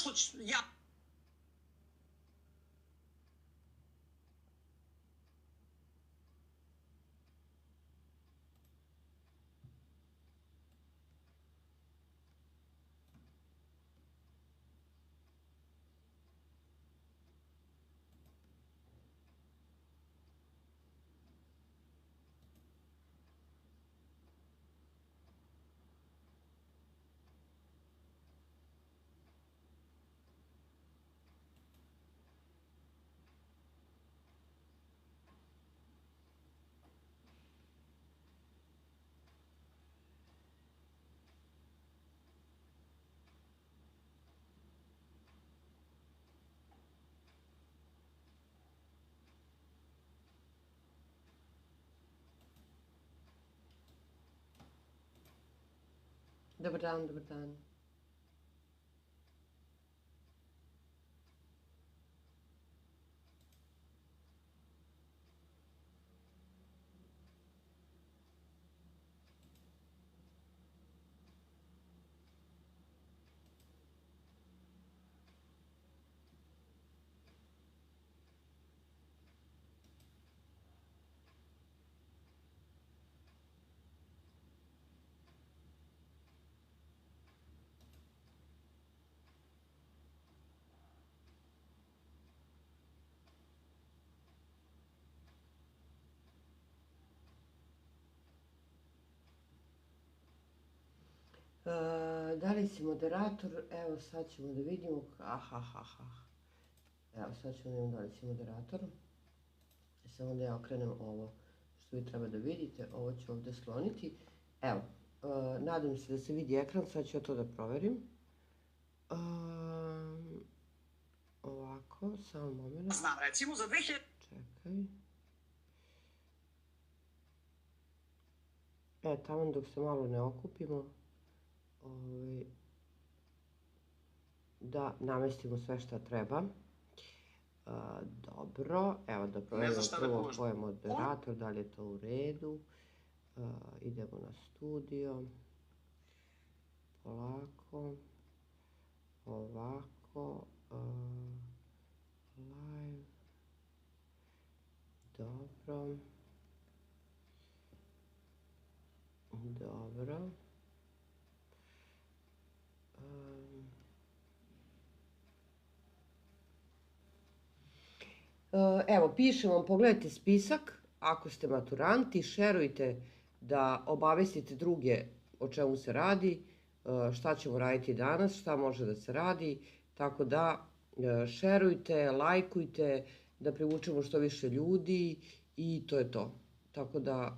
ono što ja... Dobar dan, dobar dan. Da li si moderator? Evo sad ćemo da vidimo. Evo sad ćemo da vidimo da li si moderator. Samo da ja okrenem ovo što vi treba da vidite. Ovo ću ovdje sloniti. Evo, nadam se da se vidi ekran, sad ću ja to da proverim. Ovako, samo moment. Znam, recimo za 2000... Čekaj. Tamo dok se malo ne okupimo, da namestimo sve šta treba. Dobro, evo da proverimo prvo ko je moderator, da li je to u redu. Idemo na studio. Polako. Ovako. Live. Dobro. Dobro. Evo, pišem vam, pogledajte spisak, ako ste maturanti, šerujte da obavestite druge o čemu se radi, šta ćemo raditi danas, šta može da se radi, tako da šerujte, lajkujte, da privučemo što više ljudi i to je to. Tako da,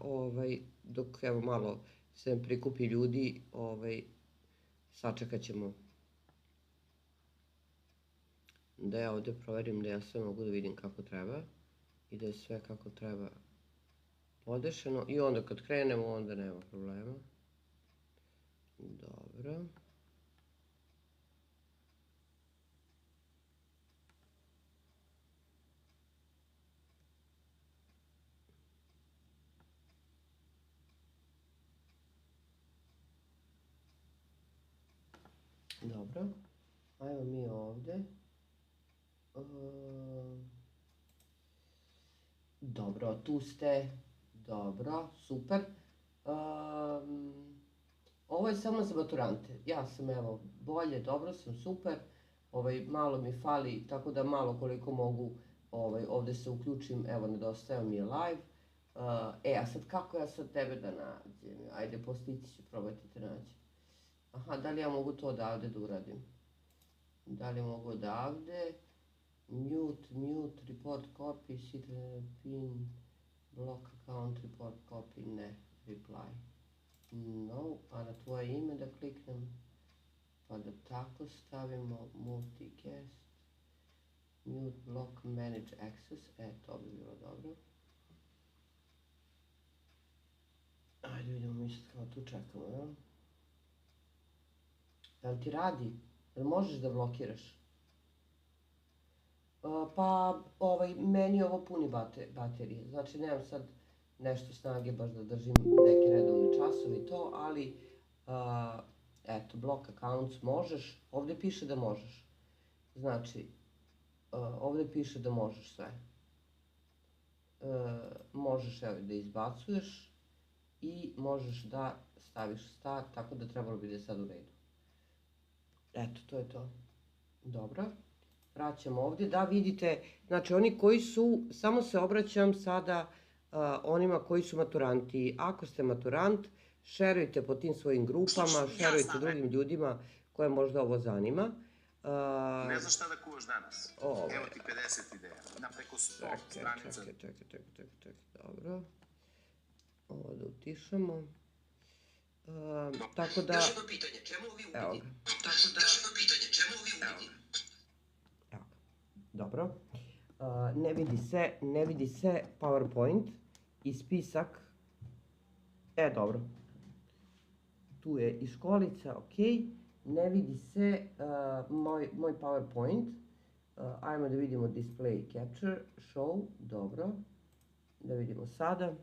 dok evo malo se prikupi ljudi, sačekat ćemo. Da ja ovdje proverim da ja sve mogu da vidim kako treba i da je sve kako treba podešeno i onda kad krenemo onda nema problema. Dobro. Dobro. Ajmo mi ovdje. Dobro, tu ste. Dobro, super. Ovo je samo za maturante. Ja sam evo bolje, dobro sam, super. Malo mi fali, tako da malo koliko mogu ovdje se uključim. Evo, nedostaje mi je live. A sad kako ja sad tebe da nađem? Ajde, postići ću, probajte te naći. Aha, da li ja mogu to odavde da uradim? Da li mogu odavde? Mute, report copy, pin, block account, report copy, ne, reply. No, a na tvoje ime da kliknem, pa da tako stavimo multicast, mute, block, manage access, to bi bilo dobro. Ajde vidimo mi sad kao tu čekamo, jel? Jel ti radi? Jel možeš da blokiraš? Pa, meni ovo puni baterije, znači nemam sad nešto snage baš da držim neke redovne časove i to, ali eto, block accounts možeš, ovdje piše da možeš. Znači, ovdje piše da možeš sve. Možeš da izbacuješ i možeš da staviš start, tako da trebalo bi da je sad u redu. Eto, to je to. Dobro. Vraćam ovdje da vidite, znači oni koji su, samo se obraćam sada onima koji su maturanti. Ako ste maturant, šerujte po tim svojim grupama, šerujte drugim ljudima koje možda ovo zanima. Ne znaš šta da kuvaš danas? Evo ti 50 ideja, na preko 100 stranica. Čekaj, dobro. Ovo da utišamo. Tako da... Još jedno pitanje, čemu ovi upiti? Evo ga. Dobro. Ne vidi se PowerPoint i spisak. Dobro. Tu je i školica, ok. Ne vidi se moj PowerPoint. Ajmo da vidimo display capture, show, dobro. Da vidimo sada.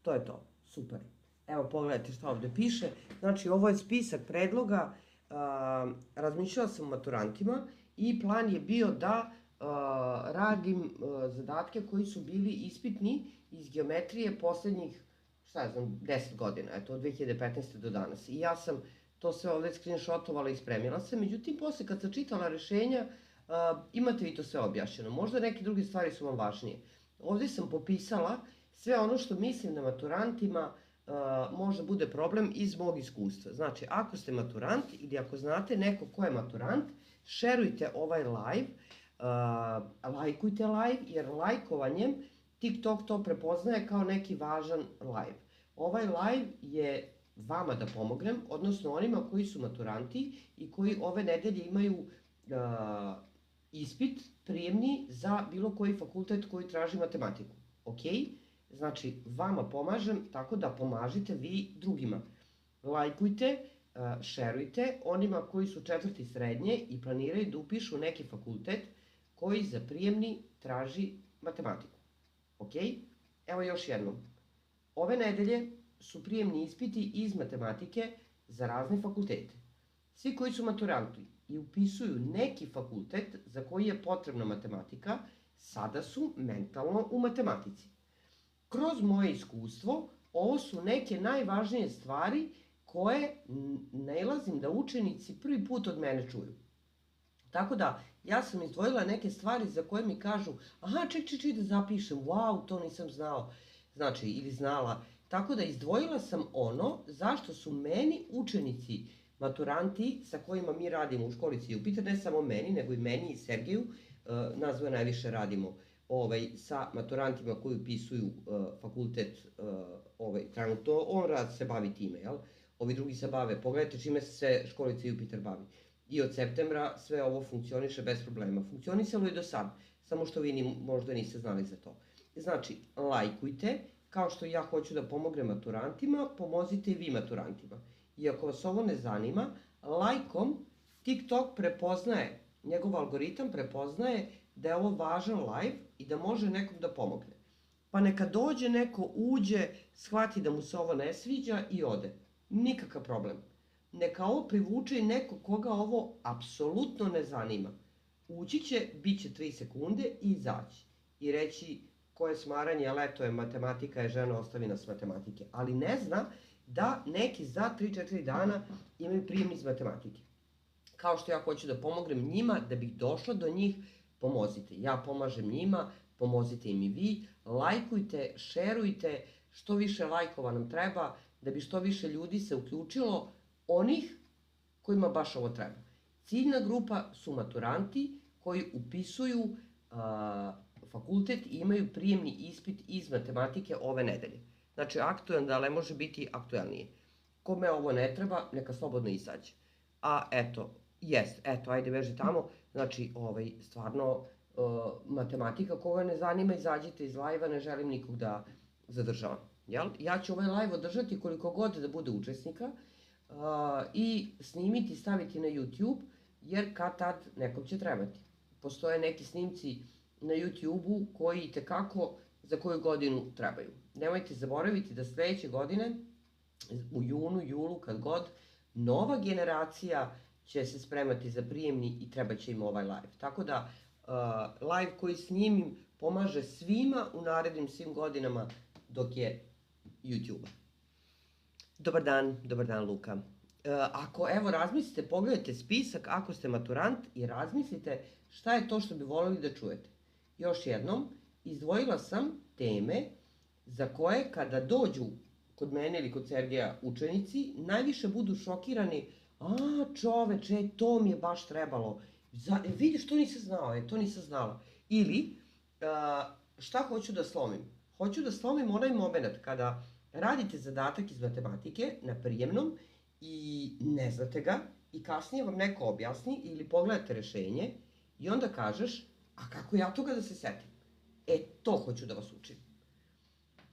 To je to, super. Evo pogledajte šta ovdje piše. Znači ovo je spisak predloga. Razmišljala sam o maturantima i plan je bio da radim zadatke koji su bili ispitni iz geometrije posljednjih, 10 godina, eto od 2015. do danas. I ja sam to sve ovdje screenshotovala i spremila se, međutim posle kad sam čitala rešenja, imate vi to sve objašnjeno. Možda neke druge stvari su vam važnije. Ovdje sam popisala sve ono što mislim da maturantima možda bude problem iz mog iskustva. Znači, ako ste maturant ili ako znate neko ko je maturant, šerujte ovaj live, lajkujte live, jer lajkovanjem TikTok to prepoznaje kao neki važan live. Ovaj live je vama da pomognem, odnosno onima koji su maturanti i koji ove nedelje imaju ispit prijemni za bilo koji fakultet koji traži matematiku. Ok? Znači, vama pomažem, tako da pomažite vi drugima. Lajkujte, šerujte onima koji su 4. srednje i planiraju da upišu neki fakultet koji za prijemni traži matematiku. Ok? Evo još jednom. Ove nedelje su prijemni ispiti iz matematike za razne fakultete. Svi koji su maturanti i upisuju neki fakultet za koji je potrebna matematika, sada su mentalno u matematici. Kroz moje iskustvo, ovo su neke najvažnije stvari koje nailazim da učenici prvi put od mene čuju. Tako da, ja sam izdvojila neke stvari za koje mi kažu, aha, ček da zapišem, wow, to nisam znao, znači, ili znala. Tako da, izdvojila sam ono zašto su meni učenici, maturanti sa kojima mi radimo u školici Jupiter, ne samo meni, nego i meni i Sergeju, nas dvoje najviše radimo sa maturantima koji upisuju fakultet trenutno, on rad se bavi time, jel? Ovi drugi se bave, pogledajte čime se školica Jupiter bavi. I od septembra sve ovo funkcioniše bez problema. Funkcionisalo je do sad, samo što vi možda niste znali za to. Znači, lajkujte, kao što ja hoću da pomognem maturantima, pomozite i vi maturantima. I ako vas ovo ne zanima, lajkom TikTok prepoznaje, njegov algoritam prepoznaje da je ovo važan live i da može nekom da pomogne. Pa neka dođe neko, uđe, shvati da mu se ovo ne sviđa i ode. Nikakav problem. Neka ovo privuče i neko koga ovo apsolutno ne zanima. Ući će, bit će 3 sekunde i izaći. I reći koje smaranje, ali eto je matematika, je žena, ostavi nas matematike. Ali ne zna da neki za 3-4 dana imaju prijem iz matematike. Kao što ja hoću da pomognem njima, da bih došla do njih, pomozite. Ja pomažem njima, pomozite im i vi. Lajkujte, šerujte, što više lajkova nam treba, da bi što više ljudi se uključilo, onih kojima baš ovo treba. Ciljna grupa su maturanti koji upisuju fakultet i imaju prijemni ispit iz matematike ove nedelje. Znači, aktuelno da ne može biti aktuelnije. Kome ovo ne treba, neka slobodno izađe. A eto, ajde veži tamo. Znači, stvarno, matematika koga ne zanima, izađite iz live-a, ne želim nikog da zadržavam. Ja ću ovaj live održati koliko god da bude učesnika i snimiti, staviti na YouTube, jer kad tad nekom će trebati. Postoje neki snimci na YouTube-u koji itekako za koju godinu trebaju. Nemojte zaboraviti da sledeće godine, u junu, julu, kad god, nova generacija će se spremati za prijemni i treba će im ovaj live. Tako da, live koji snimim pomaže svima u narednim svim godinama dok je YouTube-a. Dobar dan Luka. Ako, evo, razmislite, pogledajte spisak ako ste maturant i razmislite šta je to što bi voljeli da čujete. Još jednom, izdvojila sam teme za koje kada dođu kod mene ili kod Sergeja učenici, najviše budu šokirani. Čoveče, to mi je baš trebalo. Vidiš, to nisam znao, to nisam znala. Ili, šta hoću da slomim? Hoću da slomim onaj moment kada radite zadatak iz matematike na prijemnom i ne znate ga i kasnije vam neko objasni ili pogledate rešenje i onda kažeš, a kako ja toga da se setim? To hoću da vas učim.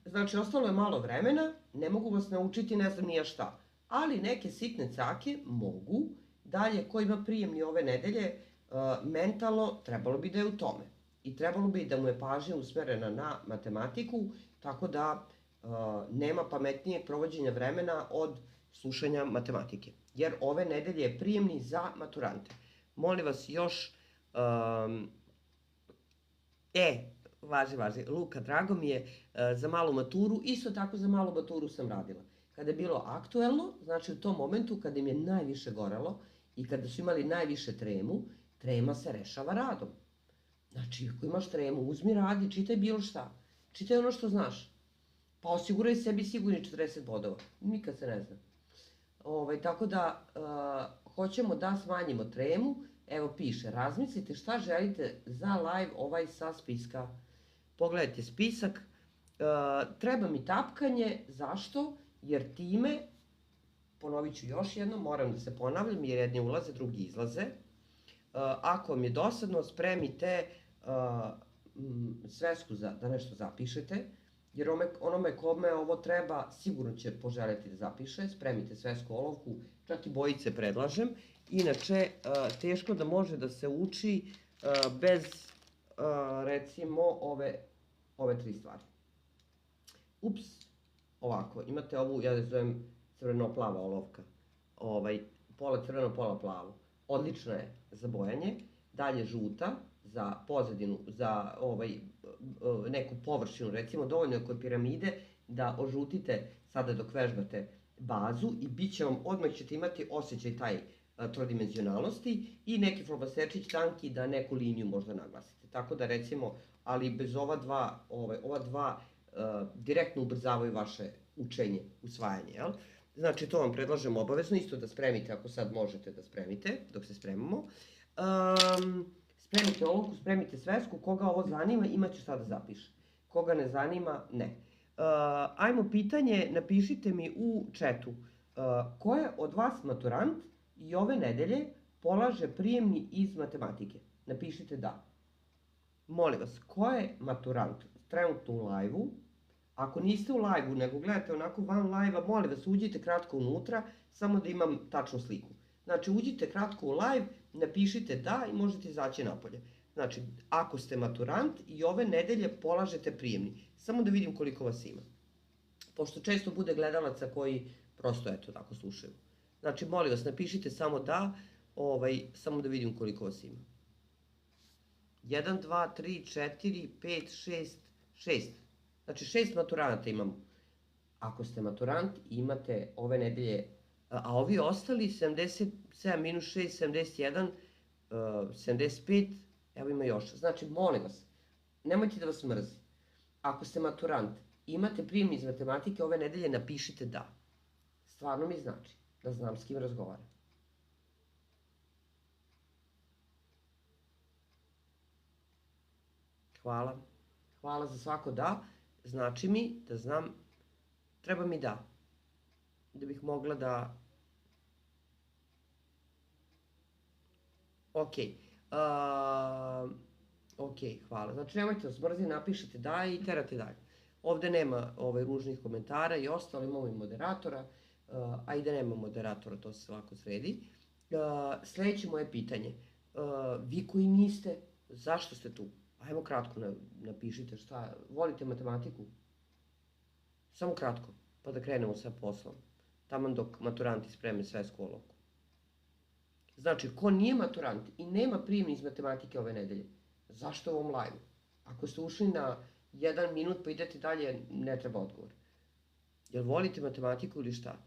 Znači, ostalo je malo vremena, ne mogu vas naučiti ne znam nija šta, ali neke sitne cake mogu. Dalje, ko ima prijemni ove nedelje, mentalno trebalo bi da je u tome. I trebalo bi da mu je pažnja usmerena na matematiku, tako da nema pametnijeg provođenja vremena od slušanja matematike. Jer ove nedelje je prijemni za maturante. Molim vas još... Važi, Luka, drago mi je za malu maturu, isto tako za malu maturu sam radila. Kada je bilo aktuelno, znači u tom momentu kada im je najviše gorelo i kada su imali najviše tremu, trema se rešava radom. Znači, ako imaš tremu, uzmi radi, čitaj bilo šta. Čitaj ono što znaš. Pa osiguraj sebi sigurni 40 bodova. Nikad se ne zna. Tako da, hoćemo da smanjimo tremu. Evo piše, razmislite šta želite za live ovaj sa spiska. Pogledajte spisak. Treba mi tapkanje. Zašto? Jer time, ponovit ću još jednom, moram da se ponavljam jer jedni ulaze, drugi izlaze. Ako vam je dosadno, spremite svesku da nešto zapišete, jer onome kome ovo treba sigurno će poželjeti da zapiše. Spremite svesku, olovku, čak i bojice predlažem. Inače, teško da može da se uči bez, recimo, ove tri stvari. Ovako, imate ovu, ja da zovem crveno-plava olovka. Pola crveno, pola plavo. Odlična je za bojanje. Dalje žuta za pozadinu, za neku površinu, recimo dovoljno je kod piramide da ožutite sada dok vežbate bazu i bit će vam, odmah ćete imati osjećaj taj trodimenzionalnosti i neki flomasterčić tanki da neku liniju možda naglasite. Tako da recimo, ali bez ova dva direktno ubrzavaju vaše učenje, usvajanje, jel? Znači, to vam predlažem obavezno, isto da spremite, ako sad možete da spremite, dok se spremamo. Spremite olovku, spremite svesku, koga ovo zanima, imaće šta da zapiše. Koga ne zanima, ne. Ajmo pitanje, napišite mi u chatu. Ko je od vas maturant i ove nedelje polaže prijemni iz matematike? Napišite da. Molim vas, ko je maturant trenutno u live-u? Ako niste u live-u, nego gledate onako van live-a, molim vas, uđite kratko unutra, samo da imam tačnu sliku. Znači, uđite kratko u live, napišite da i možete izaći napolje. Znači, ako ste maturant i ove nedelje polažete prijemni, samo da vidim koliko vas ima. Pošto često bude gledalaca koji prosto, eto, tako slušaju. Znači, molim vas, napišite samo da, samo da vidim koliko vas ima. 1, 2, 3, 4, 5, 6. Znači, 6 maturanata imamo. Ako ste maturant, imate ove nedelje, a ovi ostali, 77 minus 6, 71, 75, evo ima još. Znači, molim vas, nemojte da vas mrzi. Ako ste maturant, imate prijem iz matematike ove nedelje, napišite da. Stvarno mi znači da znam s kim razgovaram. Hvala. Hvala za svako da. Znači mi da znam, treba mi da. Da bih mogla da... Ok, hvala. Znači nemojte vas mrziti, napišete da i terate dalje. Ovde nema ružnih komentara i ostalo, imamo i moderatora, a i da nema moderatora, to se lako sredi. Sljedeće moje pitanje. Vi koji niste, zašto ste tu? Ajmo kratko napišite šta, volite matematiku? Samo kratko, pa da krenemo sa poslom. Taman dok maturanti spreme svesku olovku. Znači, ko nije maturant i nema prijemni iz matematike ove nedelje, zašto ovom live? Ako ste ušli na 1 minut pa idete dalje, ne treba odgovor. Jel volite matematiku ili šta?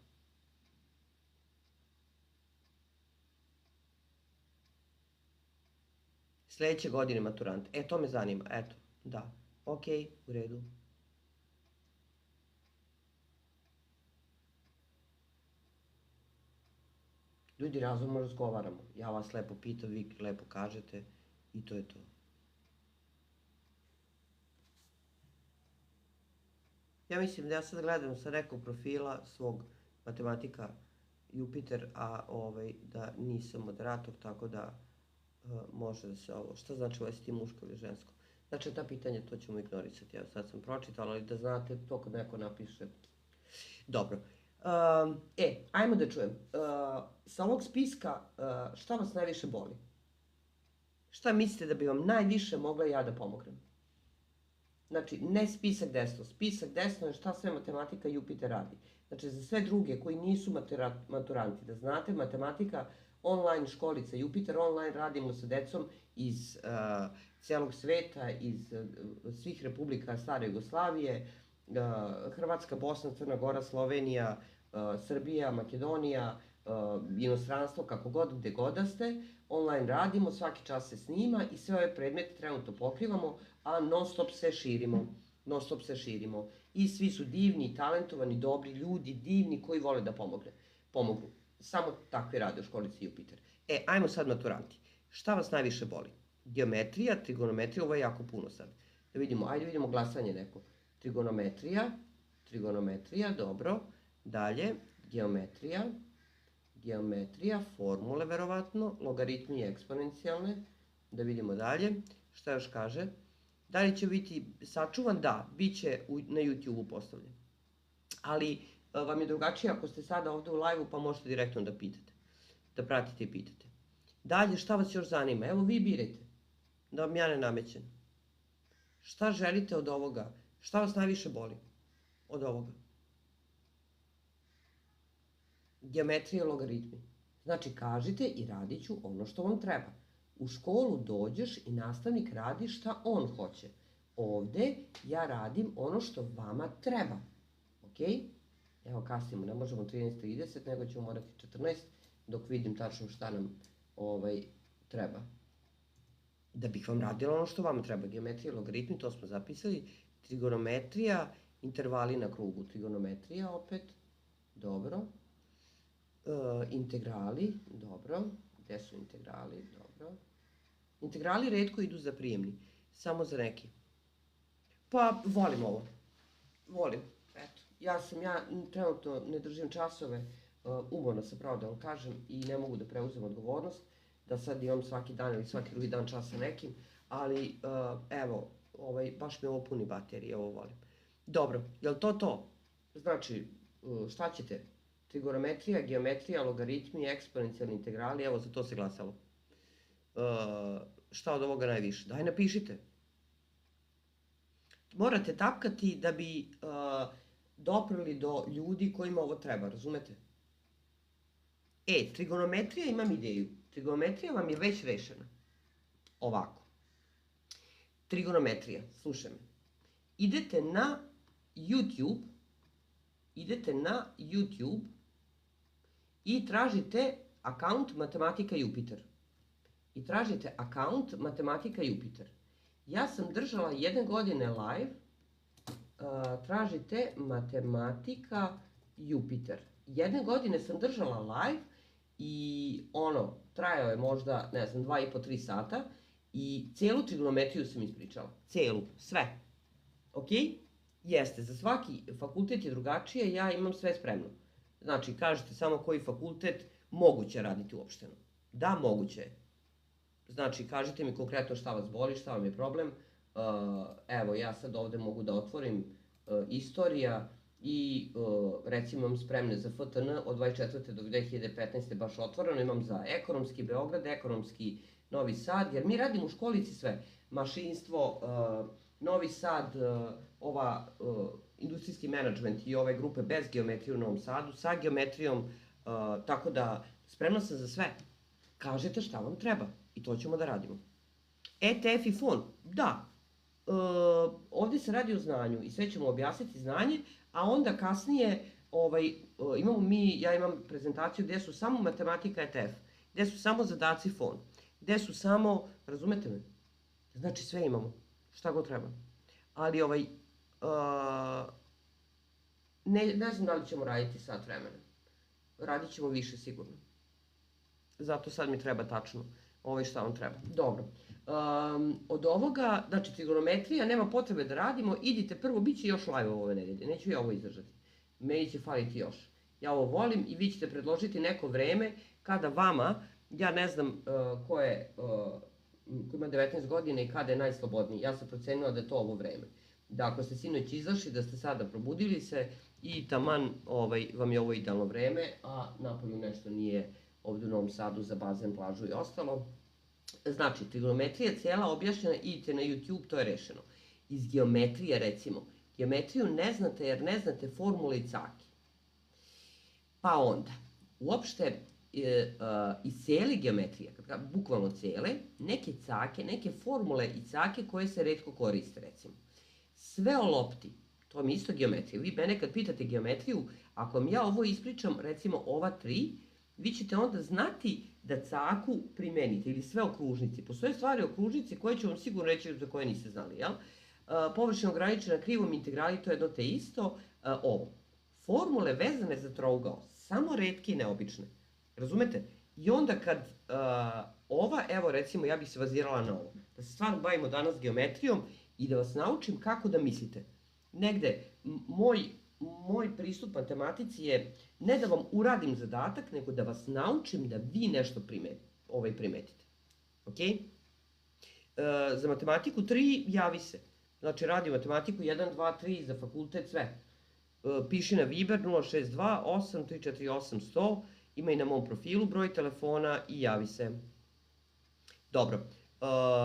Sljedeće godine maturant. To me zanima. Eto, da. Ok, u redu. Ljudi, razumno razgovaramo. Ja vas lepo pitam, vi lepo kažete i to je to. Ja mislim da ja sad gledam sa nekog profila svog matematika Jupiter, a da nisam moderator, tako da može da se ovo... Šta znači uvesti muško ili žensko? Znači, ta pitanja, to ćemo ignorisati. Evo, sad sam pročitala, ali da znate, to kad neko napiše. Dobro. Ajmo da čujem. Sa ovog spiska, šta vas najviše boli? Šta mislite da bi vam najviše mogla ja da pomognem? Znači, ne spisak desno. Spisak desno je šta sve matematika Jupiter radi. Znači, za sve druge koji nisu maturanti, da znate, matematika online školica Jupiter, online radimo sa decom iz celog sveta, iz svih republika stare Jugoslavije, Hrvatska, Bosna, Crna Gora, Slovenija, Srbija, Makedonija, inostranstvo, kako god, gde god da ste, online radimo, svaki čas se snima i sve ove predmete trenutno pokrivamo, a non stop se širimo. Non stop se širimo. I svi su divni, talentovani, dobri ljudi, divni, koji vole da pomogu. Samo takve rade u školici Jupiter. Ajmo sad maturanti. Šta vas najviše boli? Geometrija, trigonometrija, ovo je jako puno sad. Da vidimo, ajde vidimo glasanje neko. Trigonometrija, dobro. Dalje, geometrija, formule verovatno, logaritmi i eksponencijalne. Da vidimo dalje, šta još kaže. Da li će biti sačuvan? Da, bit će na YouTube-u postavljen. Ali vam je drugačije ako ste sada ovde u live-u pa možete direktno da pitate. Da pratite i pitate. Dalje, šta vas još zanima? Evo vi birajte. Da vam ja ne namećem. Šta želite od ovoga? Šta vas najviše boli od ovoga? Geometrija, logaritmi. Znači, kažite i radit ću ono što vam treba. U školu dođeš i nastavnik radi šta on hoće. Ovde ja radim ono što vama treba. Ok? Evo kasnimo, ne možemo 13:30, nego ćemo morati 14, dok vidim tačno šta nam treba. Da bih vam radila ono što vama treba. Geometrija, logaritmi, to smo zapisali. Trigonometrija, intervali na krugu. Trigonometrija opet, dobro. Integrali, dobro. Gde su integrali, dobro. Integrali retko idu za prijemni, samo za neki. Pa, volim ovo. Volim, eto. Ja trenutno ne držim časove, umorna sam, pravo da vam kažem, i ne mogu da preuzem odgovornost, da sad imam svaki dan ili svaki drugi dan čas sa nekim, ali evo, baš mi ovo puni baterije, ovo volim. Dobro, je li to? Znači, šta ćete? Trigonometrija, geometrija, logaritmi, eksponencijalni integrali, evo za to se glasalo. Šta od ovoga najviše? Daj, napišite. Morate tapkati da bi doprli do ljudi kojima ovo treba, razumete? Trigonometrija, imam ideju. Trigonometrija vam je već rešena. Ovako. Trigonometrija, slušaj me. Idete na YouTube i tražite akaunt Matematika Jupiter. Ja sam držala 1 godine live, tražite Matematika Jupiter. 1 godine sam držala live i trajao je možda, ne znam, 2,5-3 sata i celu trigonometriju sam ispričala. Celu, sve. Ok? Jeste, za svaki fakultet je drugačije, ja imam sve spremno. Znači, kažete samo koji fakultet, moguće raditi uopšteno. Da, moguće je. Znači, kažite mi konkretno šta vas boli, šta vam je problem. Evo, ja sad ovde mogu da otvorim istorija i recimo imam spremne za FTN od 24. do 2015. baš otvoreno. Imam za ekonomski Beograd, ekonomski Novi Sad, jer mi radimo u školici sve. Mašinstvo, Novi Sad, industrijski menadžment i ove grupe bez geometrije u Novom Sadu, sa geometrijom, tako da spremna sam za sve. kažete šta vam treba i to ćemo da radimo. ETF i fond, da, ovdje se radi o znanju i sve ćemo objasniti znanje, a onda kasnije ja imam prezentaciju gdje su samo matematika ETF, gdje su samo zadaci fond, gdje su samo, razumete me, znači sve imamo, šta god treba. Ali ne znam da li ćemo raditi sat vremena, radit ćemo više sigurno. Zato sad mi treba tačno šta vam treba. Dobro. Od ovoga, znači trigonometrija, nema potrebe da radimo, idite prvo, bit će još live ove nedelje, neću ja ovo izdržati. Meni će faliti još. Ja ovo volim i vi ćete predložiti neko vreme kada vama, ja ne znam ko ima 19 godina i kada je najslobodniji, ja sam procenila da je to ovo vreme. Da ako ste sinoć izašli, da ste sada probudili se i taman vam je ovo idealno vreme, a napolju nešto nije ovdje u Novom Sadu za bazen, plažu i ostalo. Znači, trigonometrija cijela objašnjena, idite na YouTube, to je rešeno. Iz geometrije, recimo, geometriju ne znate jer ne znate formule i cake. Pa onda, uopšte iz cijele geometrije, bukvalno cijele, neke cake, neke formule i cake koje se retko koriste, recimo. Sve o lopti, to mi isto geometrija. Vi mene kad pitate geometriju, ako vam ja ovo ispričam, recimo ova 3, vi ćete onda znati da caku primenite ili sve o kružnici. Postoje stvari o kružnici koje ću vam sigurno reći za koje niste znali, jel? Površina ograničena krivom integrali, to je jedno te isto. Ovo. Formule vezane za trougao, samo retke i neobične. Razumete? I onda kad evo recimo ja bih se bazirala na ovo. Da se stvarno bavimo danas geometrijom i da vas naučim kako da mislite. Negde, moj pristup matematici je ne da vam uradim zadatak, nego da vas naučim da vi nešto primetite. Ok? Za matematiku 3 javi se. Znači radi matematiku 1, 2, 3 za fakultet, sve. Piši na Viber 062 8348 100, ima i na mom profilu broj telefona i javi se. Dobro.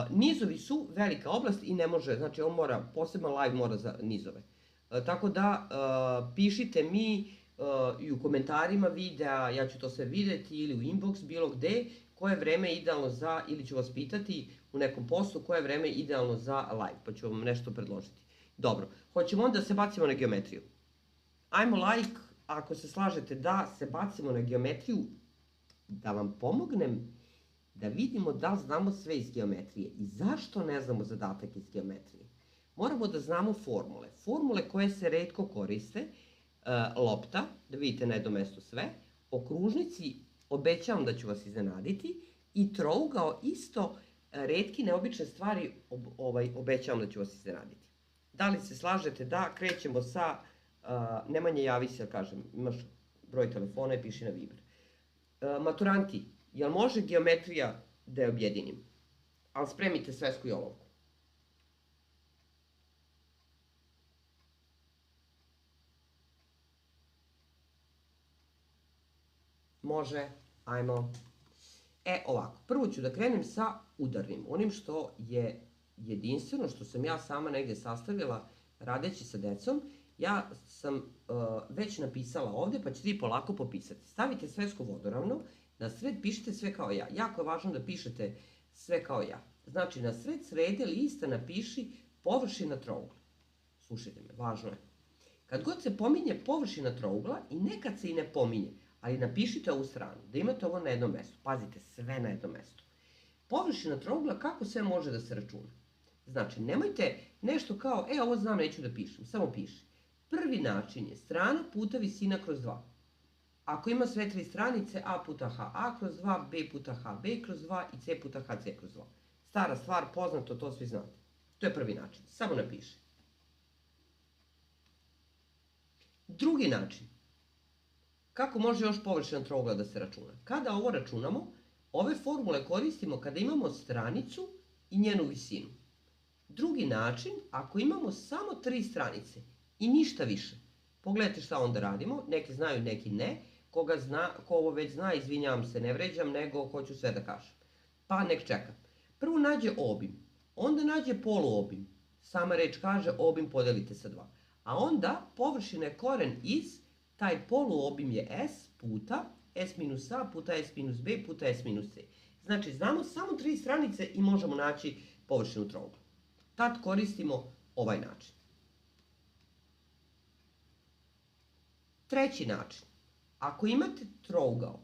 Nizovi su velika oblast i ne može, znači on mora, poseban live mora za nizove. Tako da pišite mi i u komentarima videa, ja ću to sve vidjeti ili u inbox, bilo gde, koje vreme je idealno za, ili ću vas pitati u nekom postu koje vreme je idealno za live, pa ću vam nešto predložiti. Dobro, hoćemo onda da se bacimo na geometriju. Ajmo like, ako se slažete da se bacimo na geometriju, da vam pomognem da vidimo da li znamo sve iz geometrije i zašto ne znamo zadatak iz geometrije. Moramo da znamo formule. Formule koje se retko koriste, lopta, da vidite na jednom mestu sve, o kružnici obećavam da ću vas iznenaditi i trougao isto retki neobične stvari obećavam da ću vas iznenaditi. Da li se slažete da krećemo sa, Nemanja javi se, kažem, imaš broj telefona i piši na Viber. Maturanti, jel može geometrija da je objedinim? Ali spremite svesku i olovku. Može, ajmo. Ovako, prvo ću da krenem sa udarnim, onim što je jedinstveno, što sam ja sama negdje sastavila radeći sa decom. Ja sam već napisala ovdje, pa ćete vi polako popisati. Stavite svesku vodoravno, na sred pišite sve kao ja. Jako je važno da pišete sve kao ja. Znači, na sred srede lista napiši površina trougla. Slušajte me, važno je. Kad god se pominje površina trougla, i nekad se i ne pominje, ali napišite ovu stranu, da imate ovo na jednom mjestu. Pazite, sve na jednom mjestu. Površina trougla, kako sve može da se računa? Znači, nemojte nešto kao, ovo znam, neću da pišem, samo piši. Prvi način je strana puta visina kroz 2. Ako ima sve 3 stranice, a puta h a kroz 2, b puta h b kroz 2 i c puta h c kroz 2. Stara stvar, poznato, to svi znate. To je prvi način, samo napiši. Drugi način. Kako može još površina trougla da se računa? Kada ovo računamo, ove formule koristimo kada imamo stranicu i njenu visinu. Drugi način, ako imamo samo 3 stranice i ništa više. Pogledajte šta onda radimo, neki znaju, neki ne. Ko ovo već zna, izvinjavam se, ne vređam, nego hoću sve da kažem. Pa nek čeka. Prvo nađe obim, onda nađe poluobim. Sama reč kaže obim podelite sa 2. A onda površina je koren iz, taj poluobim je s puta s minus a puta s minus b puta s minus c. Znači, znamo samo 3 stranice i možemo naći površinu trougla. Tad koristimo ovaj način. Treći način. Ako imate trougao,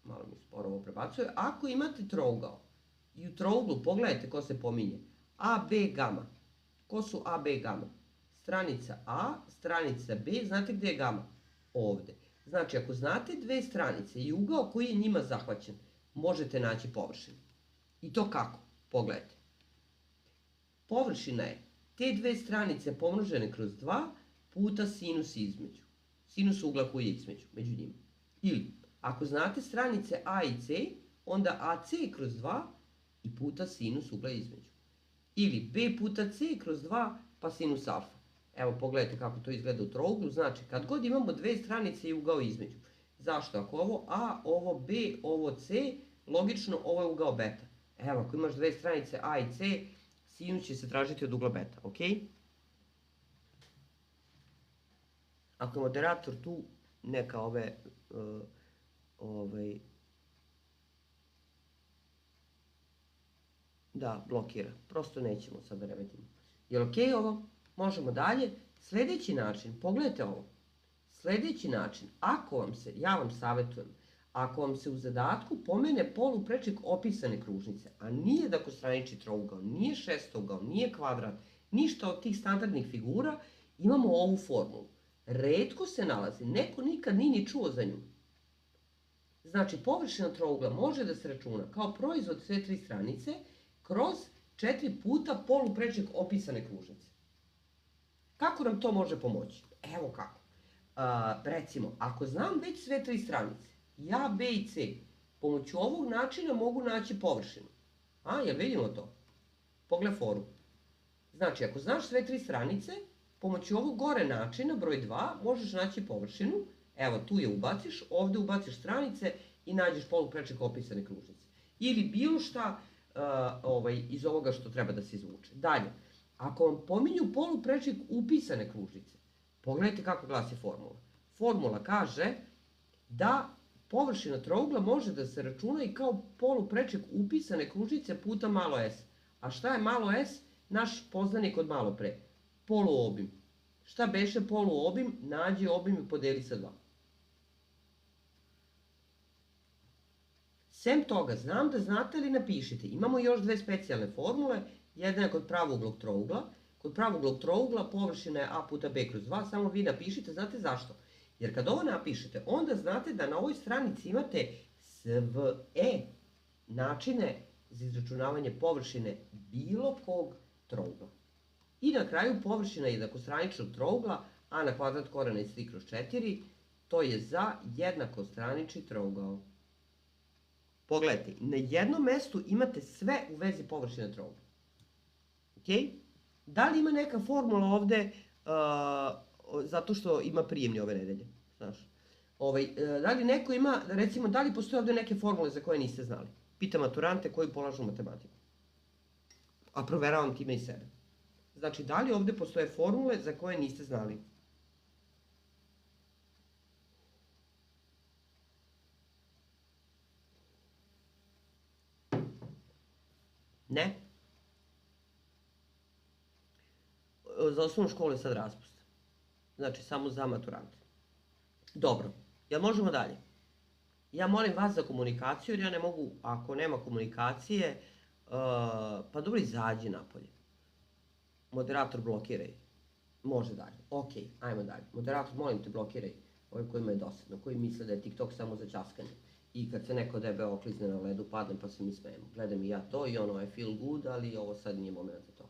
malo mi sporo ovo prebacuje, ako imate trougao i u trouglu, pogledajte ko se pominje, A, B, gama. Ko su A, B, gama? Stranica A, stranica B, znate gdje je gama? Ovdje. Znači, ako znate 2 stranice i ugao koji je njima zahvaćen, možete naći površinu. I to kako? Pogledajte. Površina je te 2 stranice pomnožene kroz 2 puta sinus između. Sinus ugla koji je između, među njima. Ili, ako znate stranice A i C, onda AC kroz 2 i puta sinus ugla između. Ili B puta C kroz 2 pa sinus alfa. Evo, pogledajte kako to izgleda u trouglu. Znači, kad god imamo 2 stranice i ugao između. Zašto? Ako ovo A, ovo B, ovo C, logično ovo je ugao beta. Evo, ako imaš 2 stranice A i C, sinus će se tražiti od ugla beta, ok? Ako je moderator tu, neka da, blokira. Prosto nećemo sad da remetimo. Je li ok ovo? Možemo dalje. Sljedeći način, pogledajte ovo. Sljedeći način, ja vam savjetujem, ako vam se u zadatku pomene poluprečnik opisane kružnice, a nije dakostranični trougao, nije šestougao, nije kvadrat, ništa od tih standardnih figura, imamo ovu formulu. Retko se nalazi, neko nikad nije ni čuo za nju. Znači, površina trougla može da se računa kao proizvod sve 3 stranice kroz 4 puta poluprečnik opisane kružnice. Kako nam to može pomoći? Evo kako. Recimo, ako znam već sve 3 stranice, A, B i C, pomoću ovog načina mogu naći površinu. Jel vidimo to? Pogledaj foru. Znači, ako znaš sve 3 stranice, pomoću ovog gore načina, broj 2, možeš naći površinu. Evo, tu je ubaciš, ovdje ubaciš stranice i nađeš poluprečnik opisane kružnice. Ili bilo šta iz ovoga što treba da se izvuče. Dalje, ako vam pominju poluprečnik upisane kružnice, pogledajte kako glasi formula. Formula kaže da površina trougla može da se računa i kao poluprečnik upisane kružnice puta malo s. A šta je malo s? Naš poznanik od malo pre. Poluobim. Šta beše poluobim? Nađi obim i podeli sa 2. Sem toga, znam da znate ali napišite. Imamo još 2 specijalne formule. Jedna je kod pravouglog trougla. Kod pravouglog trougla površina je a puta b kroz 2. Samo vi napišite. Znate zašto? Jer kad ovo napišete, onda znate da na ovoj stranici imate sve načine za izračunavanje površine bilo kog trougla. I na kraju površina jednakostraničnog trougla a na kvadrat korena iz 3 kroz 4, to je za jednakostranični trougao. Pogledajte, na jednom mestu imate sve u vezi površine trougla. Ok? Da li ima neka formula ovde, zato što ima prijemni ove nedelje? Znaš? Da li neko ima, recimo, da li postoje ovde neke formule za koje niste znali? Pitam maturante koji polažu matematiku. A proveravam time i sebe. Znači, da li ovde postoje formule za koje niste znali? Ne? Za osnovnu školu je sad raspust. Znači, samo za maturante. Dobro, jel možemo dalje? Ja molim vas za komunikaciju, jer ja ne mogu, ako nema komunikacije, pa dobro, izađi napolje. Moderator blokiraj. Može dalje. Ok, ajmo dalje. Moderator, molim te, blokiraj ove kojima je dosadno, koji misle da je TikTok samo za ćaskanje. I kad se neko debe oklizne na ledu, padne pa se mi smejemo. Gledam i ja to i ono, I feel good, ali ovo sad nije moment za to.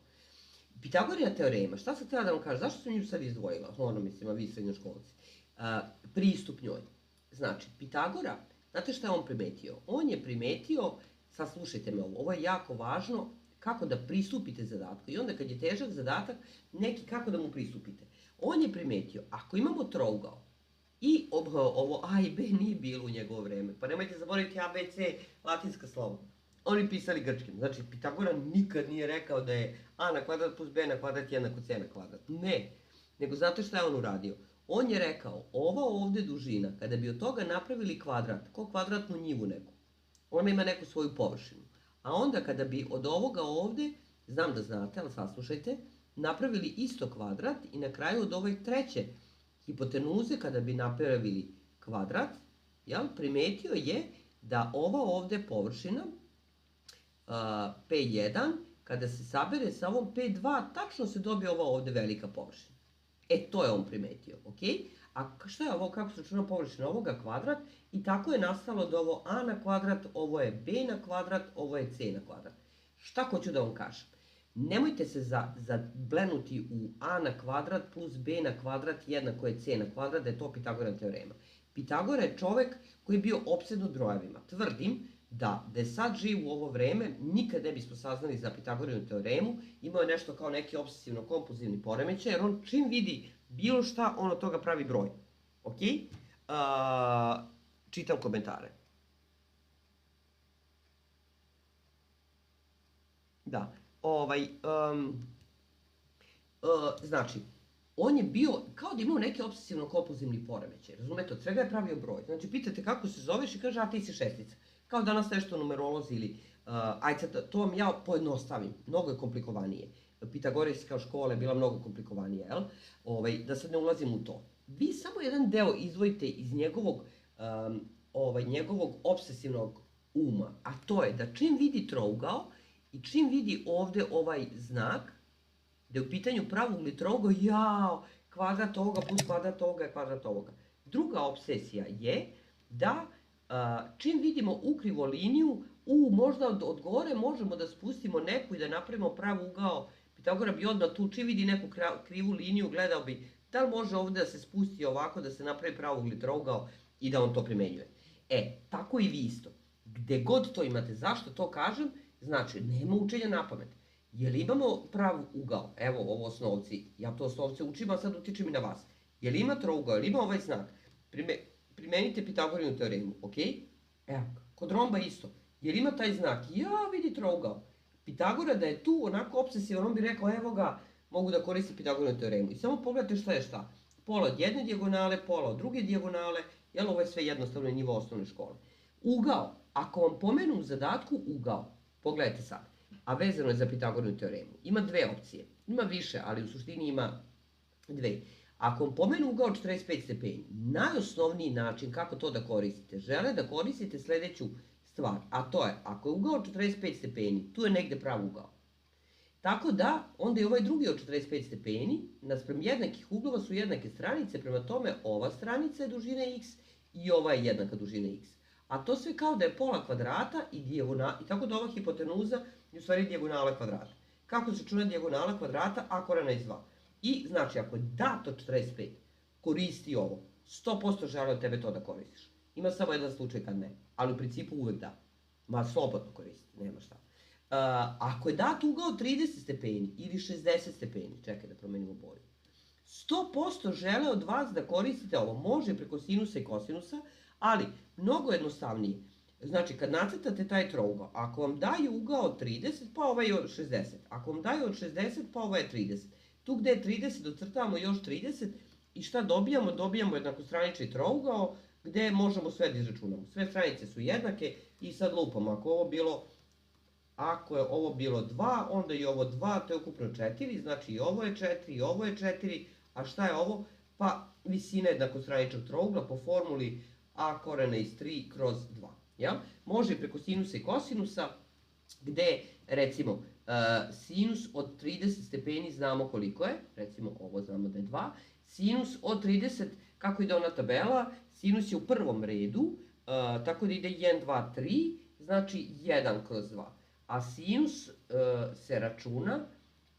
Pitagorina teorema, šta sam htjela da vam kažem, zašto sam nju sad izdvojila? Ono, mislim, a vi srednjoškolci. Pristup njoj. Znači, Pitagora, znate šta je on primetio? On je primetio, sad slušajte me ovo je jako važno, kako da pristupite zadatku. I onda kad je težak zadatak, neki kako da mu pristupite. On je primetio, ako imamo trougao, i ovo A i B nije bilo u njegovo vreme, pa nemojte zaboraviti A, B, C, latinska slova. Oni pisali grčkim. Znači, Pitagora nikad nije rekao da je A na kvadrat plus B na kvadrat jednako C na kvadrat. Ne. Nego znate šta je on uradio? On je rekao, ova ovde dužina, kada bi od toga napravili kvadrat, kao kvadratnu njivu neku, ona ima neku svoju površinu. A onda kada bi od ovoga ovde, znam da znate, ali saslušajte, napravili isto kvadrat i na kraju od ove treće hipotenuze, kada bi napravili kvadrat, primetio je da ova ovde površina P1, kada se sabere sa ovom P2, tačno se dobije ova ovde velika površina. To je on primetio, ok? A šta je ovo, kako se računa površina ovoga kvadrat? I tako je nastalo da ovo a na kvadrat, ovo je b na kvadrat, ovo je c na kvadrat. Šta hoću da vam kažem? Nemojte se zablenuti u a na kvadrat plus b na kvadrat jednako je c na kvadrat, da je to Pitagorina teorema. Pitagora je čovek koji je bio opsednut brojevima. Tvrdim da je sad živ u ovo vreme, nikad ne bismo saznali za Pitagorinu teoremu, imao je nešto kao neki obsesivno-kompulzivni poremećaj, jer on čim vidi bilo šta, on od toga pravi broj. Ok? Čitam komentare. Da. Znači, on je bio, kao da imao neki obsesivno-kompulzivni poremećaj, razumete, od svega je pravio broj. Znači, pitate kako se zoveš i kaže, a ti si šestica. Kao danas nešto numerolozi ili, ajde sad, to vam ja pojednostavim, mnogo je komplikovanije. Pitagorejska škola je bila mnogo komplikovanija, jel? Da sad ne ulazim u to. Vi samo jedan deo izdvojite iz njegovog obsesivnog uma, a to je da čim vidi trougao i čim vidi ovde ovaj znak, da je u pitanju pravouglih trougao, jao, kvadrat ovoga plus kvadrat ovoga je kvadrat ovoga. Druga obsesija je da čim vidimo ukrivo liniju, možda od gore možemo da spustimo neku i da napravimo prav ugao. Pitagora bi odmah tu, čim vidi neku krivu liniju, gledao bi da li može ovde da se spusti ovako, da se napravi pravogli trougao i da on to primenjuje. Tako i vi isto. Gde god to imate, zašto to kažem? Znači, nema učenja na pamet. Jel imamo prav ugao? Evo, ovo osnovci. Ja to osnovce učim, a sad utičem i na vas. Jel ima trougao? Jel ima ovaj znak? Primenite Pitagorinu teoremu, ok? Kod romba isto. Jer ima taj znak, vidi trougao. Pitagora da je tu onako obsesivan, on bi rekao, evo ga, mogu da koristim Pitagorinu teoremu. I samo pogledajte šta je šta. Pola od jedne dijagonale, pola od druge dijagonale, jel ovo je sve jednostavno nivo osnovne škole. Ugao, ako vam pomenu u zadatku ugao, pogledajte sad, a vezano je za Pitagorinu teoremu, ima dve opcije. Ima više, ali u suštini ima dve. Ako vam pomenu ugao 45 stepeni, najosnovniji način kako to da koristite, žele da koristite sledeću stvar, a to je, ako je ugao 45 stepeni, tu je negde prav ugao. Tako da, onda je ovaj drugi od 45 stepeni, naspram jednakih uglova su jednake stranice, prema tome ova stranica je dužina x i ova je jednaka dužina x. A to sve kao da je pola kvadrata i dijagonala, i tako da ova hipotenuza je u stvari dijagonala kvadrata. Kako se računa dijagonala kvadrata? A korena iz 2. I znači, ako je dato 45, koristi ovo. 100% žele od tebe to da koristiš. Ima samo jedan slučaj kad ne, ali u principu uvek da. Ma slobodno koristi, nema šta. Ako je dat ugao 30 stepeni ili 60 stepeni, čekaj da promenimo boju, 100% žele od vas da koristite ovo. Može preko sinusa i kosinusa, ali mnogo jednostavnije. Znači, kad nacrtate taj trougao, ako vam daju ugao od 30, pa ovaj je od 60. Ako vam daju od 60, pa ovaj je 30. Tu gde je 30, docrtavamo još 30 i šta dobijamo? Dobijamo jednakostranični trougao gde možemo sve da izračunamo. Sve stranice su jednake i sad lupamo. Ako je ovo bilo 2, onda i ovo 2, to je ukupno 4, znači i ovo je 4, i ovo je 4, a šta je ovo? Pa visina jednakostraničnog trougla po formuli a korena iz 3 kroz 2. Može i preko sinusa i kosinusa, gde, recimo, sinus od 30 stepeni znamo koliko je, recimo ovo znamo da je 2, sinus od 30, kako ide ona tabela, sinus je u prvom redu, tako da ide 1, 2, 3, znači 1 kroz 2. A sinus se računa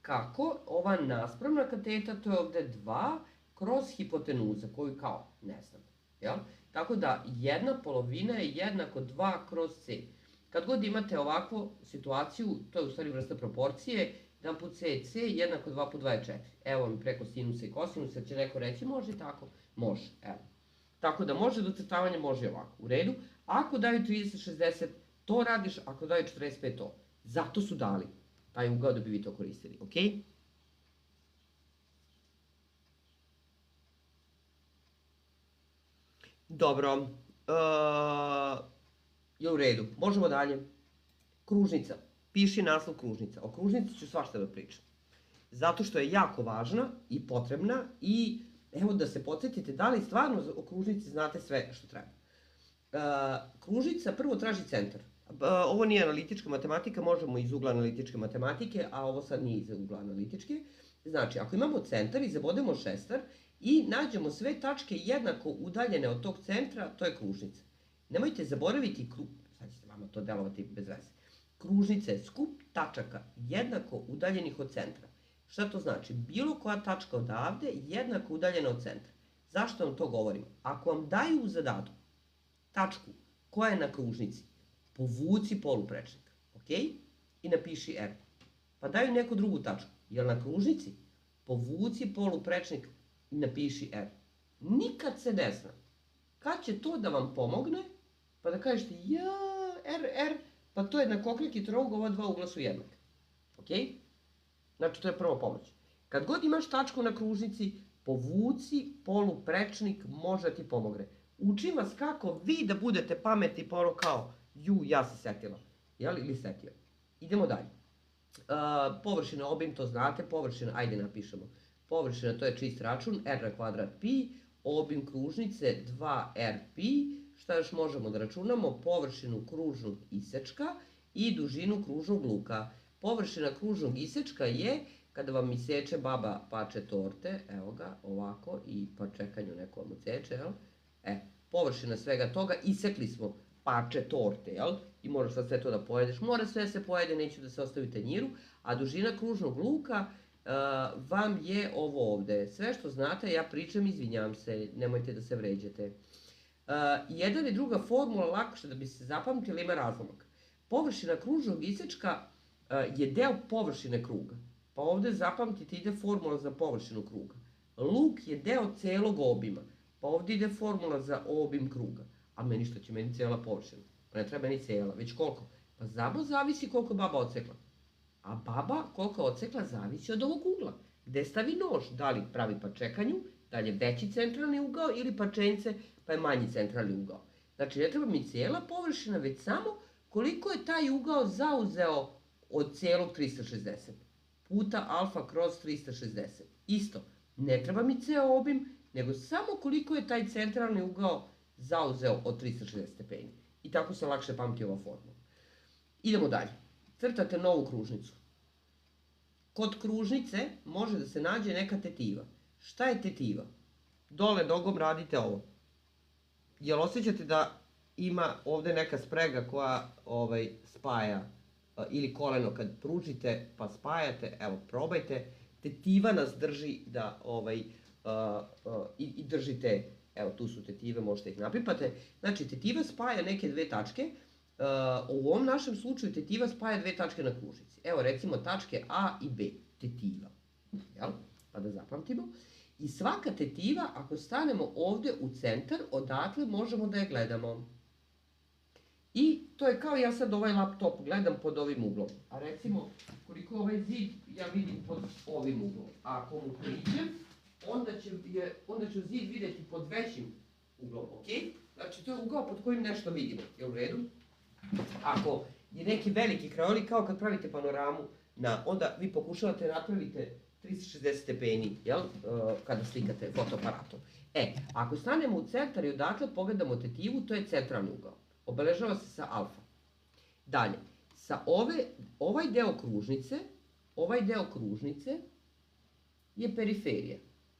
kako ova naspravna kateta, to je ovde 2 kroz hipotenuza, koju kao ne znam. Tako da jedna polovina je jednako 2 kroz c. Kad god imate ovakvu situaciju, to je u stvari vrsta proporcije, 1 put c je c, jednako 2 put 2 je 4. Evo mi preko sinusa i kosinusa, će neko reći može i tako? Može, evo. Tako da može docrtavanje, može i ovako. U redu, ako daju 30, 60, to radiš, ako daju 45, to. Zato su dali taj ugao da bi vi to koristili, ok? Dobro. Je u redu. Možemo dalje. Kružnica. Piši naslov kružnica. O kružnici ću svašta da pričam. Zato što je jako važna i potrebna i evo da se podsjetite da li stvarno o kružnici znate sve što treba. Kružnica prvo traži centar. Ovo nije analitička matematika, možemo iz ugla analitičke matematike, a ovo sad nije iz ugla analitičke. Znači, ako imamo centar i zabodemo šestar i nađemo sve tačke jednako udaljene od tog centra, to je kružnica. Nemojte zaboraviti, sad će se vama to delovati bez veze. Kružnica je skup tačaka jednako udaljenih od centra. Šta to znači? Bilo koja tačka odavde jednako udaljena od centra. Zašto vam to govorim? Ako vam daju u zadatku tačku koja je na kružnici, povuci poluprečnik, ok? I napiši R. Pa daju neku drugu tačku, je li na kružnici? Povuci poluprečnik i napiši R. Nikad se ne zna kad će to da vam pomogne, pa da kažete R, pa to je na kokriki trog, ova dva ugla su jednaka. Ok? Znači, to je prva pomoć. Kad god imaš tačku na kružnici, povuci poluprečnik, može ti pomogne. Učim vas kako vi da budete pametni, pa ono kao, ja se setila. Jel? Ili setio. Idemo dalje. Površina, obim, to znate. Površina, ajde napišemo. Površina, to je čist račun, r na kvadrat pi. Obim kružnice 2r pi. Šta još možemo da računamo? Površinu kružnog isečka i dužinu kružnog luka. Površina kružnog isečka je kada vam iseče baba pače torte, evo ga, ovako, i pa čekanju neko vam useče, jel? Površina svega toga, isekli smo pače torte, jel? I moraš sad sve to da pojedeš. Mora sve se pojede, neću da se ostavi tanjiru. A dužina kružnog luka vam je ovo ovde. Sve što znate, ja pričam, izvinjam se, nemojte da se vređate. Jedan i druga formula lakše da bi se zapamtila, ima razlomak. Površina kružnog isečka je deo površine kruga. Pa ovde zapamtite, ide formula za površinu kruga. Luk je deo celog obima. Pa ovde ide formula za obim kruga. A meni što će meni cela površina? Pa ne treba ni cela, već koliko? Pa zavisi koliko je baba odsekla. A baba koliko je odsekla zavisi od ovog ugla. Gde stavi nož? Da li pravi pačekanju, da li je veći centralni ugao ili pačence, pa je manji centralni ugao. Znači ne treba mi cela površina, već samo koliko je taj ugao zauzeo od celog 360. Puta alfa kroz 360. Isto, ne treba mi ceo obim, nego samo koliko je taj centralni ugao zauzeo od 360 stepeni. I tako se lakše pamti ova formula. Idemo dalje. Crtate novu kružnicu. Kod kružnice može da se nađe neka tetiva. Šta je tetiva? Dole nogom radite ovo. Jel osjećate da ima ovde neka sprega koja spaja ili koleno kad pružite pa spajate, evo probajte. Tetiva nas drži da i držite, evo tu su tetive, možete ih napipate. Znači tetiva spaja neke dve tačke, u ovom našem slučaju tetiva spaja dve tačke na kružnici. Evo recimo tačke A i B, tetiva, jel? Pa da zapamtimo. I svaka tetiva, ako stanemo ovde u centar, odatle možemo da je gledamo. I to je kao ja sad ovaj laptop gledam pod ovim uglom. A recimo, koliko ovaj zid ja vidim pod ovim uglom. A ako mu priđem, onda ću zid vidjeti pod većim uglom, ok? Znači to je ugao pod kojim nešto vidimo, je u redu? Ako je neki veliki krajolik, kao kad pravite panoramu, onda vi pokušavate napravite 360 stepeni, jel? Kada slikate fotoaparatom. Ako stanemo u centar i odatle pogledamo tetivu, to je centralni ugao. Obeležava se sa alfa. Dalje, ovaj deo kružnice je periferija.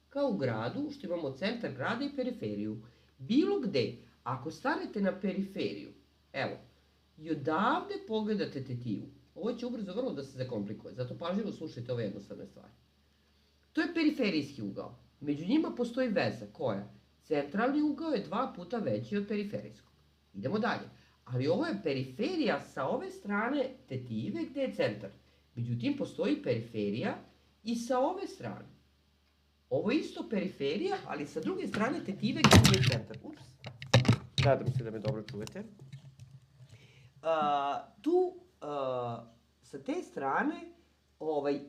Kao u gradu, što imamo centar grada i periferiju. Bilo gde, ako stanete na periferiju, evo, i odavde pogledate tetivu, ovo će ubrzo vrlo da se zakomplikuje, zato pažljivo slušajte ove jednostavne stvari. To je periferijski ugao. Među njima postoji veza koja? Centralni ugao je 2 puta veći od periferijskog. Idemo dalje. Ali ovo je periferija sa ove strane tetive gde je centar. Međutim, postoji periferija i sa ove strane. Ovo je isto periferija, ali sa druge strane tetive gde je centar. Ups. Nadam se da me dobro čujete. Sa te strane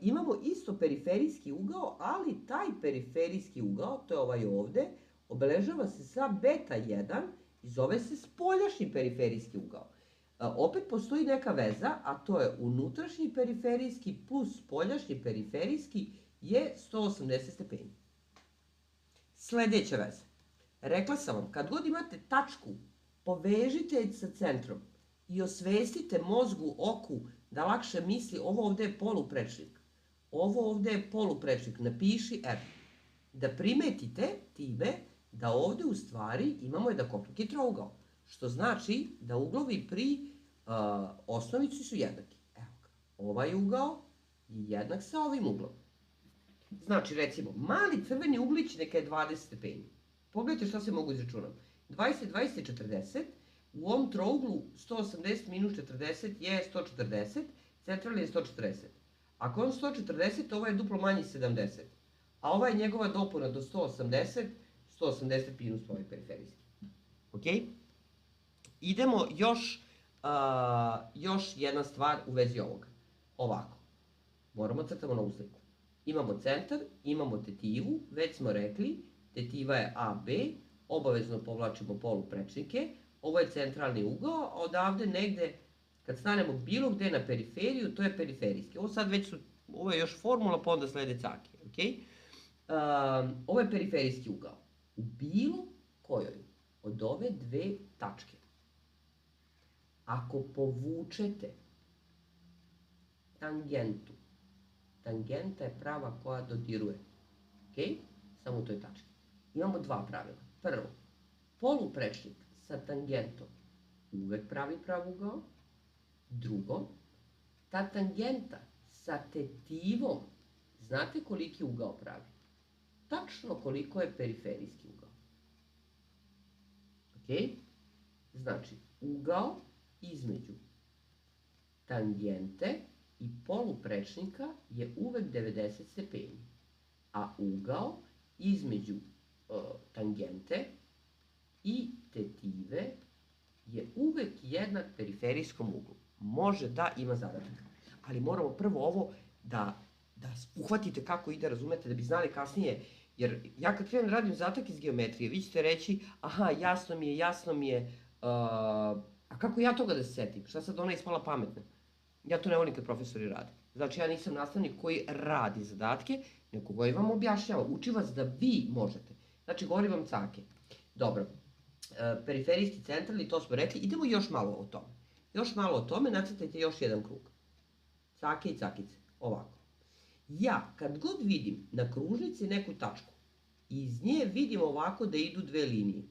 imamo isto periferijski ugao, ali taj periferijski ugao, to je ovaj ovde, obeležava se sa beta 1 i zove se spoljašnji periferijski ugao. Opet postoji neka veza, a to je unutrašnji periferijski plus spoljašnji periferijski je 180 stepeni. Sljedeća veza. Rekla sam vam, kad god imate tačku, povežite je sa centrom i osvestite mozgu, oku, da lakše misli, ovo ovdje je poluprečnik. Ovo ovdje je poluprečnik, napiši R. Da primetite time da ovdje u stvari imamo jednakopraki trougao. Što znači da uglovi pri osnovici su jednaki. Evo ga, ovaj ugao je jednak sa ovim uglom. Znači, recimo, mali crveni uglić neka je 20 stepeni. Pogledajte šta se mogu izračunati. 20, 20 je 40. U ovom trouglu 180 minus 40 je 140. Centralni je 140. Ako on 140, ovo je duplo manji 70. A ova je njegova dopuna do 180, 180 minus ovaj periferijski. Ok? Idemo još jedna stvar u vezi ovoga. Ovako. Moramo crtamo novu sliku. Imamo centar, imamo tetivu, već smo rekli, tetiva je AB, obavezno povlačimo poluprečnike, ovo je centralni ugao, a odavde negde, kad stanemo bilo gde na periferiju, to je periferijski. Ovo sad već su, ovo je još formula, pa onda slede cake, ok? Ovo je periferijski ugao. U bilo kojoj od ove dve tačke, ako povučete tangentu, tangenta je prava koja dodiruje, ok? Samo u toj tački. Imamo dva pravila. Prvo, poluprečnik sa tangentom uvek pravi pravugao. Drugo, ta tangenta sa tetivom, znate koliki ugao pravi? Tačno koliko je periferijski ugao. Ok? Znači, ugao između tangente i poluprečnika je uvek 90 stepeni, a ugao između tangente i tetive je uvek jednak periferijskom uglu. Može da ima zadatak, ali moramo prvo ovo da uhvatite kako ide, razumete, da bi znali kasnije, jer ja kad krenem radim zadatak iz geometrije, vi ćete reći, aha, jasno mi je, a kako ja toga da se setim? Šta sad ona ispala pametna? Ja to ne volim kad profesori rade. Znači, ja nisam nastavnik koji radi zadatke, nego koji vam objašnjava. Uči vas da vi možete. Znači, govori vam cake. Dobro, periferijski centralni, to smo rekli. Idemo još malo o tome. Još malo o tome, nacrtajte još jedan krug. Cake i cakice. Ovako. Ja, kad god vidim na kružnici neku tačku, iz nje vidim ovako da idu dve linije.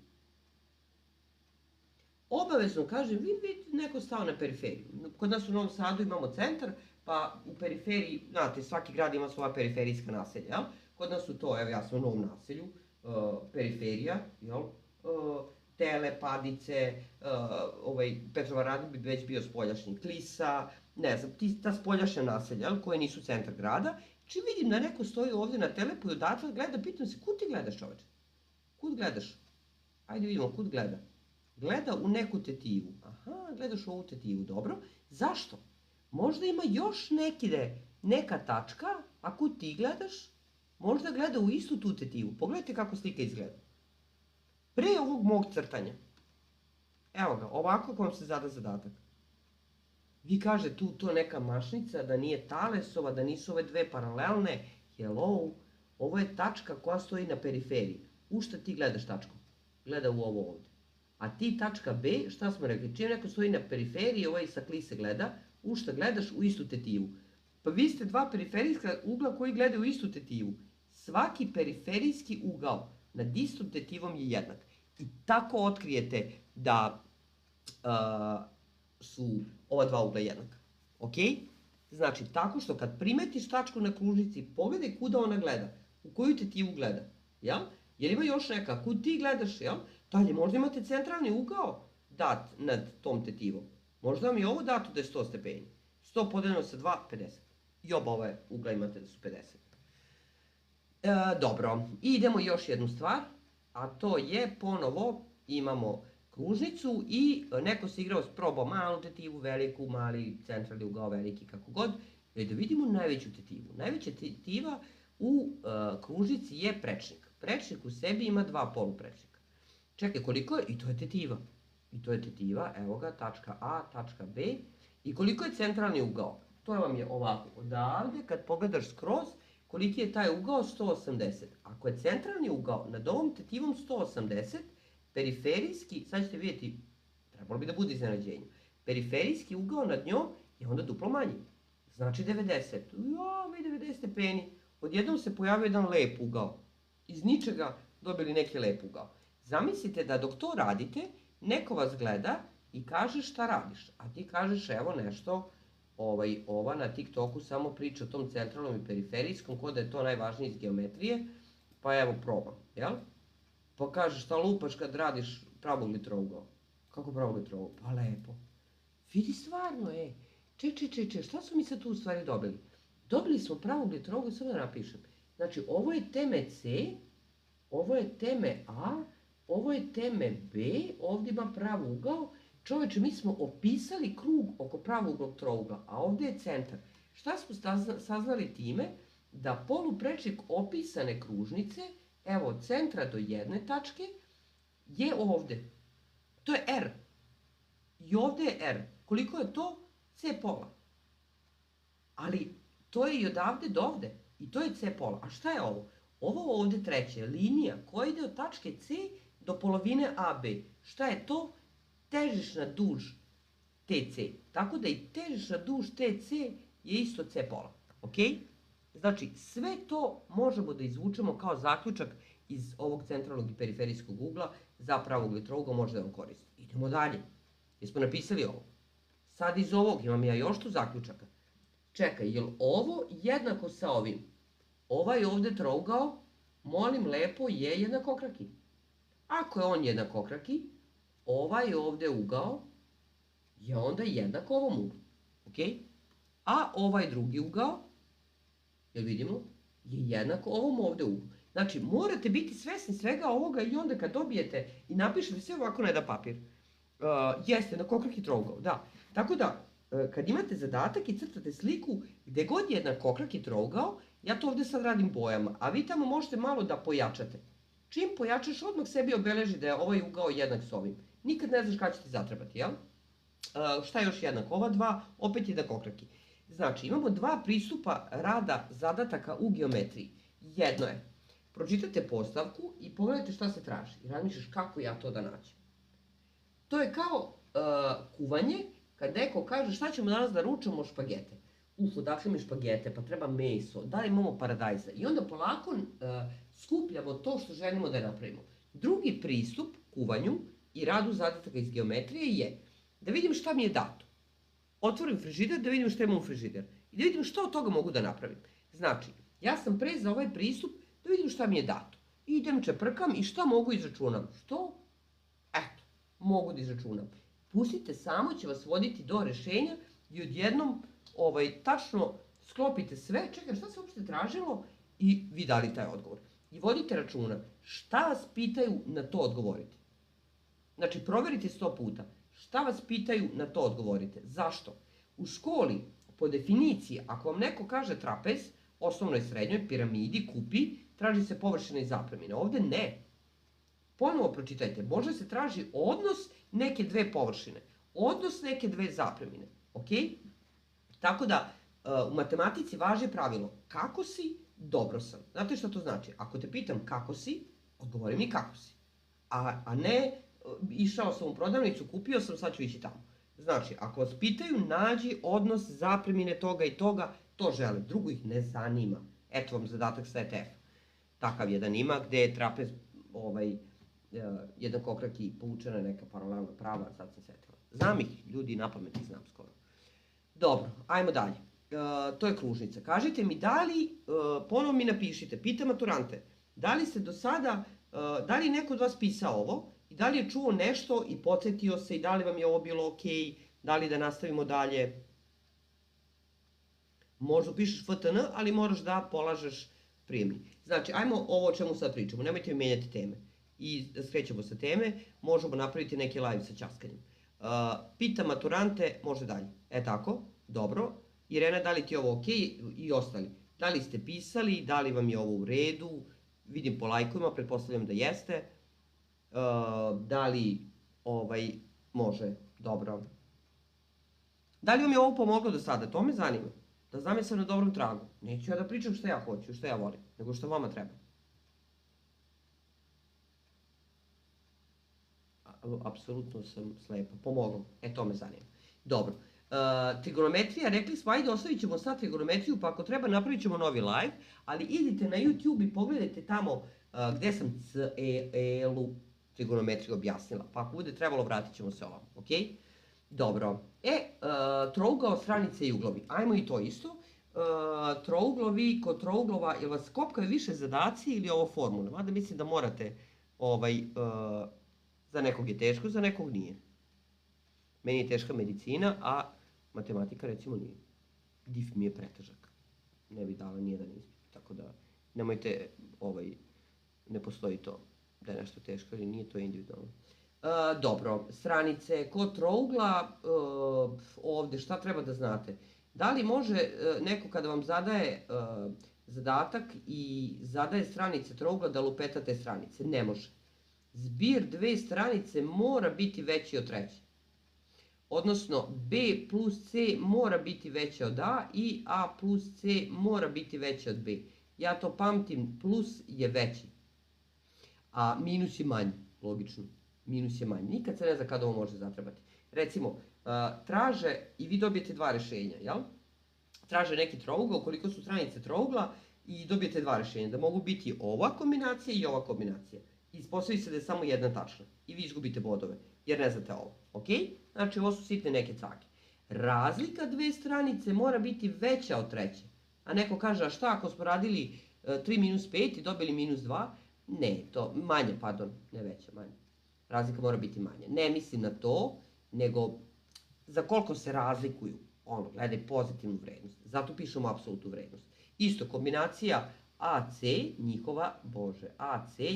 Obavezno kažem, vidite neko stao na periferiju. Kod nas u Novom Sadu imamo centar, pa u periferiji, znate, svaki grad ima svoja periferijska naselja, jel? Kod nas su to, evo ja sam u Novom naselju, periferija, jel? Tele, Padice, Petrovaradin bi već bio spoljašnji, Klisa, ne znam, ta spoljašnja naselja, jel? Koje nisu centar grada. Čim vidim da neko stoji ovdje na telepu i odatle gleda, pitam se, kud ti gledaš, čoveče? Kud gledaš? Ajde vidimo, kud gleda? Gleda u neku tetivu. Aha, gledaš u ovu tetivu, dobro. Zašto? Možda ima još neka tačka, a kud ti gledaš, možda gleda u istu tu tetivu. Pogledajte kako slika izgleda. Pre ovog mog crtanja, evo ga, ovako kako vam se zada zadatak. Vi kaže tu to neka mašnica, da nije Talesova, da nisu ove dve paralelne. Hello, ovo je tačka koja stoji na periferiji. U šta ti gledaš tačku? Gleda u ovo ovdje. A ti tačka B, šta smo rekli, čim neko stoji na periferiji, ovaj sa klise gleda, u šta gledaš? U istu tetivu. Pa vi ste dva periferijska ugla koji gledaju u istu tetivu. Svaki periferijski ugao nad istom tetivom je jednak. I tako otkrijete da su ova dva ugla jednaka. Ok? Znači, tako što kad primetiš tačku na kružnici, pogledaj kuda ona gleda, u koju tetivu gleda. Jel? Jer ima još neka, kud ti gledaš, jel? Dalje, možda imate centralni ugao dat nad tom tetivom. Možda vam je ovo dato da je 100 stepeni. 100 podeljeno sa 2, 50. I oba ove ugla imate da su 50. Dobro, i idemo još jednu stvar, a to je ponovo imamo kružnicu i neko se igrao, probao malu tetivu, veliku, mali centralni ugao, veliki, kako god. Da vidimo najveću tetivu. Najveća tetiva u kružnici je prečnik. prečnik u sebi ima 2 poluprečnika. Čekaj, koliko je? I to je tetiva. I to je tetiva, evo ga, tačka A, tačka B. I koliko je centralni ugao? To vam je ovako, odavde, kad pogledaš skroz, koliki je taj ugao? 180. Ako je centralni ugao nad ovom tetivom 180, periferijski, sad ćete vidjeti, trebalo bi da bude iznenađenje, periferijski ugao nad njom je onda duplo manji. Znači 90. Ja, vi 90 stepeni. Odjednom se pojavio jedan lep ugao. Iz ničega dobili neki lep ugao. Zamislite da dok to radite, neko vas gleda i kaže šta radiš. A ti kažeš evo nešto, ova na TikToku samo priča o tom centralnom i periferijskom, kod da je to najvažnije iz geometrije, pa evo probam, jel? Pa kažeš šta lupaš kad radiš pravogli trougao. Kako pravogli trougao? Pa lepo. Vidi stvarno, Če, šta su mi sad tu u stvari dobili? Dobili smo pravogli trougao, samo da napišem. Znači, ovo je teme C, ovo je teme A, ovo je teme B, ovdje ima pravouglao. Čoveče, mi smo opisali krug oko pravouglog trougla, a ovdje je centar. Šta smo saznali time? Da poluprečnik opisane kružnice, evo od centra do jedne tačke, je ovdje. To je R. I ovdje je R. Koliko je to? C pola. Ali to je i odavde do ovde. I to je C pola. A šta je ovo? Ovo ovdje treće je linija koja ide od tačke C do polovine AB. Šta je to? Težišna duž TC. Tako da i težišna duž TC je isto C pola. Ok? Znači, sve to možemo da izvučemo kao zaključak iz ovog centralnog i periferijskog ugla za pravogli trougao, može da vam koristi. Idemo dalje. Jesmo napisali ovo? Sad iz ovog imam ja još tu zaključaka. Čekaj, je li ovo jednako sa ovim? Ovaj ovdje trougao, molim lepo, je jednakokraki. Ako je on jednakokraki, ovaj ovdje ugao je onda jednak ovom uglu. Ok? A ovaj drugi ugao, jel vidimo, je jednak ovom ovdje uglu. Znači, morate biti svesni svega ovoga i onda kad dobijete i napišete sve ovako na jedan papir. Jeste, jednakokraki trougao, da. Tako da, kad imate zadatak i crtate sliku gdje god je jednakokraki trougao, ja to ovdje sad radim bojama, a vi tamo možete malo da pojačate. Čim pojačaš, odmah sebi obeleži da je ovaj ugao jednak s ovim. Nikad ne znaš kada će ti zatrebati, jel? Šta je još jednak? Ova dva, opet jednakokraki. Znači, imamo dva pristupa rada zadataka u geometriji. Jedno je, pročitate postavku i pogledajte šta se traži. I razmišljaš kako ja to da nađem. To je kao kuvanje, kad neko kaže šta ćemo danas da ručamo špagete. Odakle mi špagete, pa treba meso, da li imamo paradajza. I onda polako skupljamo to što želimo da napravimo. Drugi pristup kuvanju i radu zadataka iz geometrije je da vidim šta mi je dato. Otvorim frižider da vidim šta imam u frižider. I da vidim što od toga mogu da napravim. Znači, ja sam pre za ovaj pristup da vidim šta mi je dato. I idem čeprkam i šta mogu izračunam. Što? Eto, mogu da izračunam. Pustite, samo će vas voditi do rešenja i odjednom tačno sklopite sve. Čekaj, šta se uopšte tražilo? I vi dali taj odgovor. I vodite računa šta vas pitaju, na to odgovorite. Znači, proverite 100 puta. Šta vas pitaju, na to odgovorite. Zašto? U školi, po definiciji, ako vam neko kaže trapez, osnovnoj, srednjoj, piramidi, kupi, traži se površina i zapremine. Ovdje ne. Ponovo pročitajte. Možda se traži odnos neke dve površine. Odnos neke dve zapremine. Ok? Tako da, u matematici važi pravilo. Kako si, dobro sam. Znate što to znači? Ako te pitam kako si, odgovori mi kako si. A ne, išao sam u prodavnicu, kupio sam, sad ću ići tamo. Znači, ako vas pitaju, nađi odnos zapremine toga i toga, to žele. Drugo ih ne zanima. Eto vam zadatak sa ETF. Takav jedan ima, gde je trapez, jednakokraki, povučena neka paralelna prava, sad sam setila. Znam ih, ljudi na pamet ih znam skoro. Dobro, ajmo dalje. To je kružnica. Kažite mi da li, ponovo mi napišite, pitam maturante, da li ste do sada, da li neko od vas pisao ovo i da li je čuo nešto i podsjetio se i da li vam je ovo bilo ok, da li da nastavimo dalje. Možda pišeš FTN, ali moraš da polažeš prijemni. Znači, ajmo ovo o čemu sad pričamo, nemojte mi menjati teme. I skrećemo sa teme, možemo napraviti neki live sa ćaskanjem. Pitam maturante, može dalje. Tako, dobro. Irena, da li ti je ovo ok? I ostali. Da li ste pisali, da li vam je ovo u redu? vidim po lajkovima, pretpostavljam da jeste. Da li može, dobro. Da li vam je ovo pomoglo do sada? To me zanima. Da znam jesam na dobrom tragu. Neću ja da pričam što ja hoću, što ja volim, nego što vama treba. Apsolutno sam slepa. Pomoglo. To me zanima. Dobro. Trigonometrija, rekli smo, ajde ostavit ćemo sad trigonometriju, pa ako treba napravit ćemo novi live, ali idite na YouTube i pogledajte tamo gde sam celu trigonometriju objasnila, pa ako bude trebalo vratit ćemo se ovom, ok? Dobro. Trougao, stranice i uglovi. Ajmo i to isto. Trouglovi, kod trouglova, jel vas kopkaju više zadaci ili ovo formule? Mada mislim da morate, za nekog je teško, za nekog nije. Meni je teška medicina, a matematika recimo nije. DIF mi je pretežak. Ne bi dala nijedan ispit, tako da nemojte, ne postoji to da je nešto teško ili nije, to je individualno. Dobro, stranice, kod trougla, ovdje šta treba da znate? Da li može neko kada vam zadaje zadatak i zadaje stranice trougla da lupetate stranice? Ne može. Zbir dve stranice mora biti veći od treće. Odnosno, B plus C mora biti veće od A i A plus C mora biti veće od B. Ja to pamtim, plus je veći, a minus je manji, logično. Minus je manji. Nikad se ne zna kada ovo može zatrebati. Recimo, traže, i vi dobijete dva rešenja, jel? Traže neki trougao, koliko su stranice trougla i dobijete dva rešenja. Da mogu biti ova kombinacija i ova kombinacija. Ispostavi se da je samo jedna tačna i vi izgubite bodove, jer ne znate ovo, ok? Znači, ovo su sitne neke cake. Razlika dve stranice mora biti veća od treće. A neko kaže, a šta ako smo radili 3 minus 5 i dobili minus 2? Ne, to manje, pardon, ne veća, manje. Razlika mora biti manja. Ne mislim na to, nego za koliko se razlikuju. Gledaj pozitivnu vrednost. Zato pišemo apsolutnu vrednost. Isto, kombinacija AC,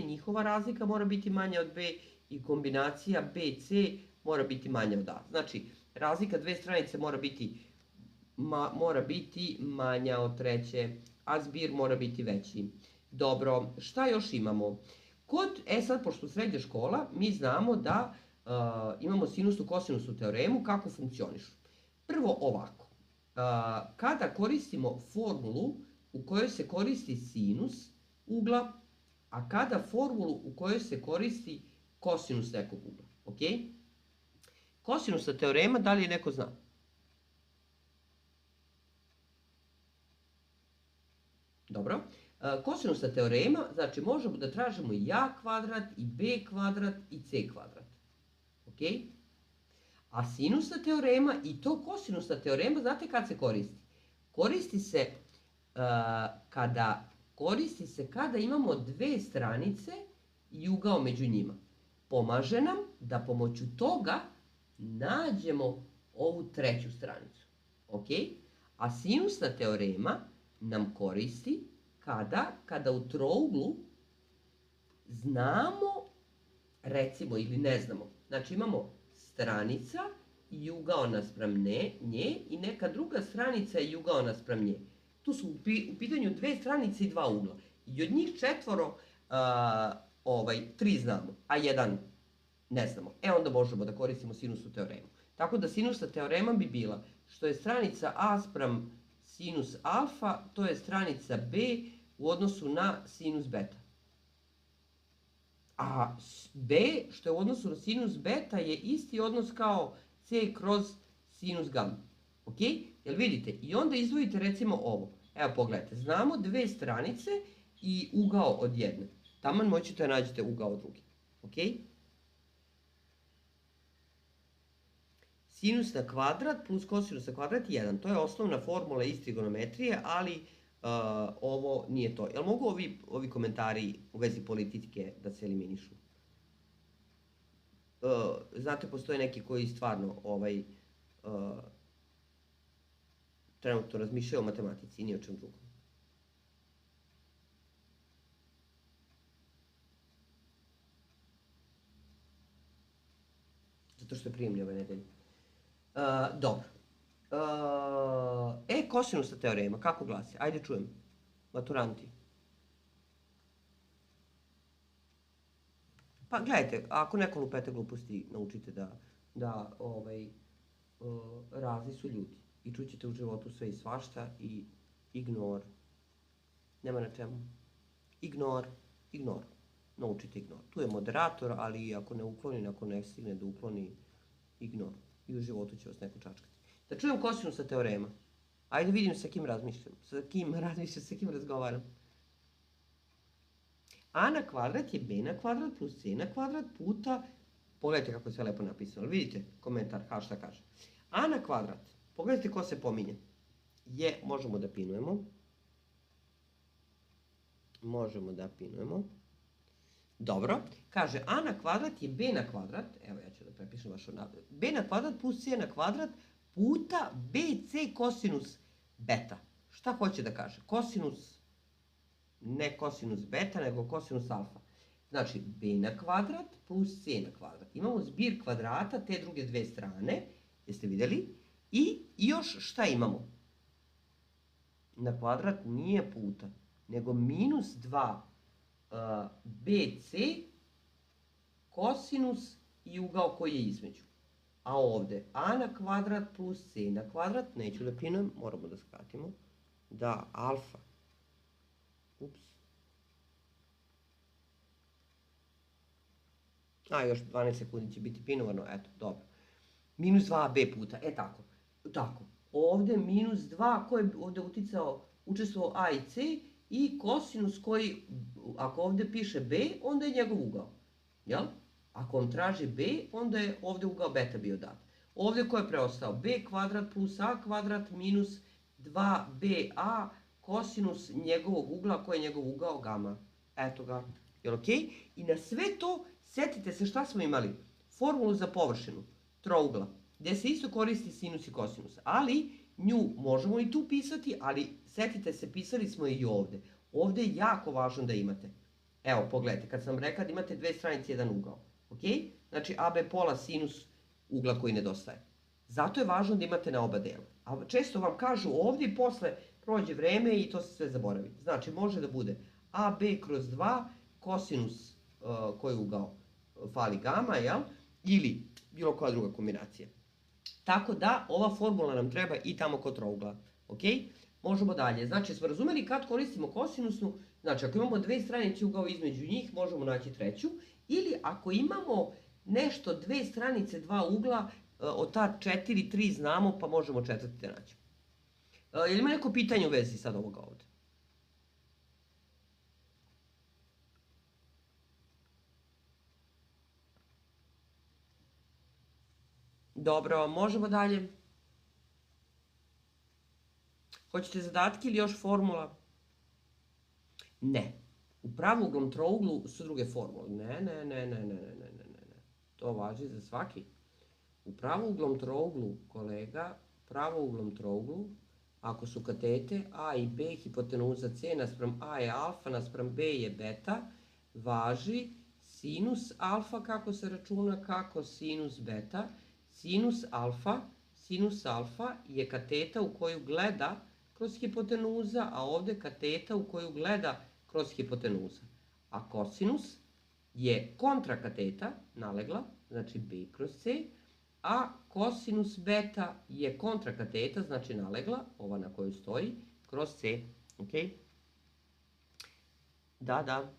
njihova razlika mora biti manja od B i kombinacija BC mora biti manja od A. Znači, razlika dve stranice mora biti manja od treće, a zbir mora biti veći. Dobro, šta još imamo? Sad, pošto srednja škola, mi znamo da imamo sinusnu, kosinusu teoremu, kako funkcionišu. Prvo ovako, kada koristimo formulu u kojoj se koristi sinus ugla, a kada formulu u kojoj se koristi kosinus nekog ugla, ok? Kosinusa teorema, da li je neko zna? Dobro. Kosinusa teorema, znači možemo da tražimo i a kvadrat, i b kvadrat, i c kvadrat. Ok? A sinusa teorema i to kosinusa teorema, znate kad se koristi? Koristi se kada imamo dve stranice i ugao među njima. Pomaže nam da pomoću toga nađemo ovu treću stranicu. Ok? A sinusna teorema nam koristi kada u trouglu znamo, recimo, ili ne znamo. Znači imamo stranica i ugao naspram nje i neka druga stranica i ugao naspram nje. Tu su u pitanju dve stranice i dva ugla. I od njih četvoro, tri znamo, a jedan ne znamo. Onda možemo da koristimo sinusnu teoremu. Tako da sinusna teorema bi bila što je stranica A spram sinus alfa, to je stranica B u odnosu na sinus beta. A B, što je u odnosu na sinus beta, je isti odnos kao C kroz sinus gamma. Ok? Jel vidite? I onda izdvojite recimo ovo. Evo pogledajte, znamo dve stranice i ugao od jedne. Taman moćete da nađete ugao od druge. Ok? Sinus na kvadrat plus kosinus na kvadrat je 1. To je osnovna formula iz trigonometrije, ali ovo nije to. Jel mogu ovi komentari u vezi politike da se eliminišu? Znate, postoje neki koji stvarno trenutno razmišljaju o matematici i ni o čem drugom. Zato što je prijemljivo ove nedelje. Dobro. Kosinusa teorema, kako glasi? Ajde čujem. Maturanti. Pa gledajte, ako neko lupete gluposti, naučite da razni su ljudi. I čućete u životu sve i svašta i ignor. Nema na čemu. Ignor. Naučite ignor. Tu je moderator, ali ako ne ukloni, ako ne stigne da ukloni, ignor. I u životu će vas neko čačkati. Da čujem kosinusa teorema. Ajde vidim sa kim razmišljam. Sa kim razgovaram. A na kvadrat je b na kvadrat plus c na kvadrat puta... Pogledajte kako je sve lepo napisano. Vidite komentar, šta kaže. A na kvadrat. Pogledajte ko se pominje. Možemo da pinujemo. Dobro. Kaže, a na kvadrat je b na kvadrat. Evo ja ću da prepišem vaš onako. B na kvadrat plus c na kvadrat puta bc kosinus beta. Šta hoće da kaže? Ne kosinus beta, nego kosinus alfa. Znači, b na kvadrat plus c na kvadrat. Imamo zbir kvadrata te druge dve strane. Jeste vidjeli? I još šta imamo? Na kvadrat nije puta, nego minus 2 bc kosinus i ugao koji je između. A ovdje a na kvadrat plus c na kvadrat, neću da pinujem, moramo da skratimo, da alfa, još 12 sekundi će biti pinovano, eto, dobro. Minus 2b puta, tako. Ovdje minus 2, ko je ovdje učestvovao a i c, i kosinus koji, ako ovdje piše b, onda je njegov ugao, jel? Ako on traži b, onda je ovdje ugao beta bio dat. Ovdje ko je preostao? B kvadrat plus a kvadrat minus 2ba kosinus njegovog ugla, koji je njegov ugao gama. Eto ga, jel ok? I na sve to, sjetite se šta smo imali? Formulu za površinu trougla, gdje se isto koristi sinus i kosinus, ali nju možemo i tu pisati, ali sjetite se, pisali smo i ovdje. Ovdje je jako važno da imate. Evo, pogledajte, kad sam rekao da imate dve stranice, jedan ugao. Ok? Znači, AB pola sinus ugla koji nedostaje. Zato je važno da imate na oba dela. A često vam kažu ovdje i posle prođe vreme i to se sve zaboravi. Znači, može da bude AB kroz 2 kosinus koji ugao fali gama, jel? Ili bilo koja druga kombinacija. Tako da, ova formula nam treba i tamo kod trougla. Ok? Možemo dalje. Znači, smo razumeli kad koristimo kosinusnu, znači ako imamo dve stranice ugao između njih, možemo naći treću. Ili ako imamo nešto, dve stranice, dva ugla, od ta 4, 3 znamo, pa možemo četvrti da naćemo. Je li ima neko pitanje u vezi sad ovoga ovdje? Dobro, možemo dalje. Hoćete zadatke ili još formula? Ne. U pravouglom trouglu su druge formule. Ne. To važi za svaki. U pravouglom trouglu, kolega, ako su katete A i B, hipotenuza C naspram A je alfa, naspram B je beta, važi sinus alfa, kako se računa, kako sinus beta. Sinus alfa je kateta u koju gleda kroz hipotenuza, a ovdje kateta u koju gleda kroz hipotenuza. A kosinus je kontrakateta, nalegla, znači B kroz C, a kosinus beta je kontrakateta, znači nalegla, ova na kojoj stoji, kroz C. Ok? Da.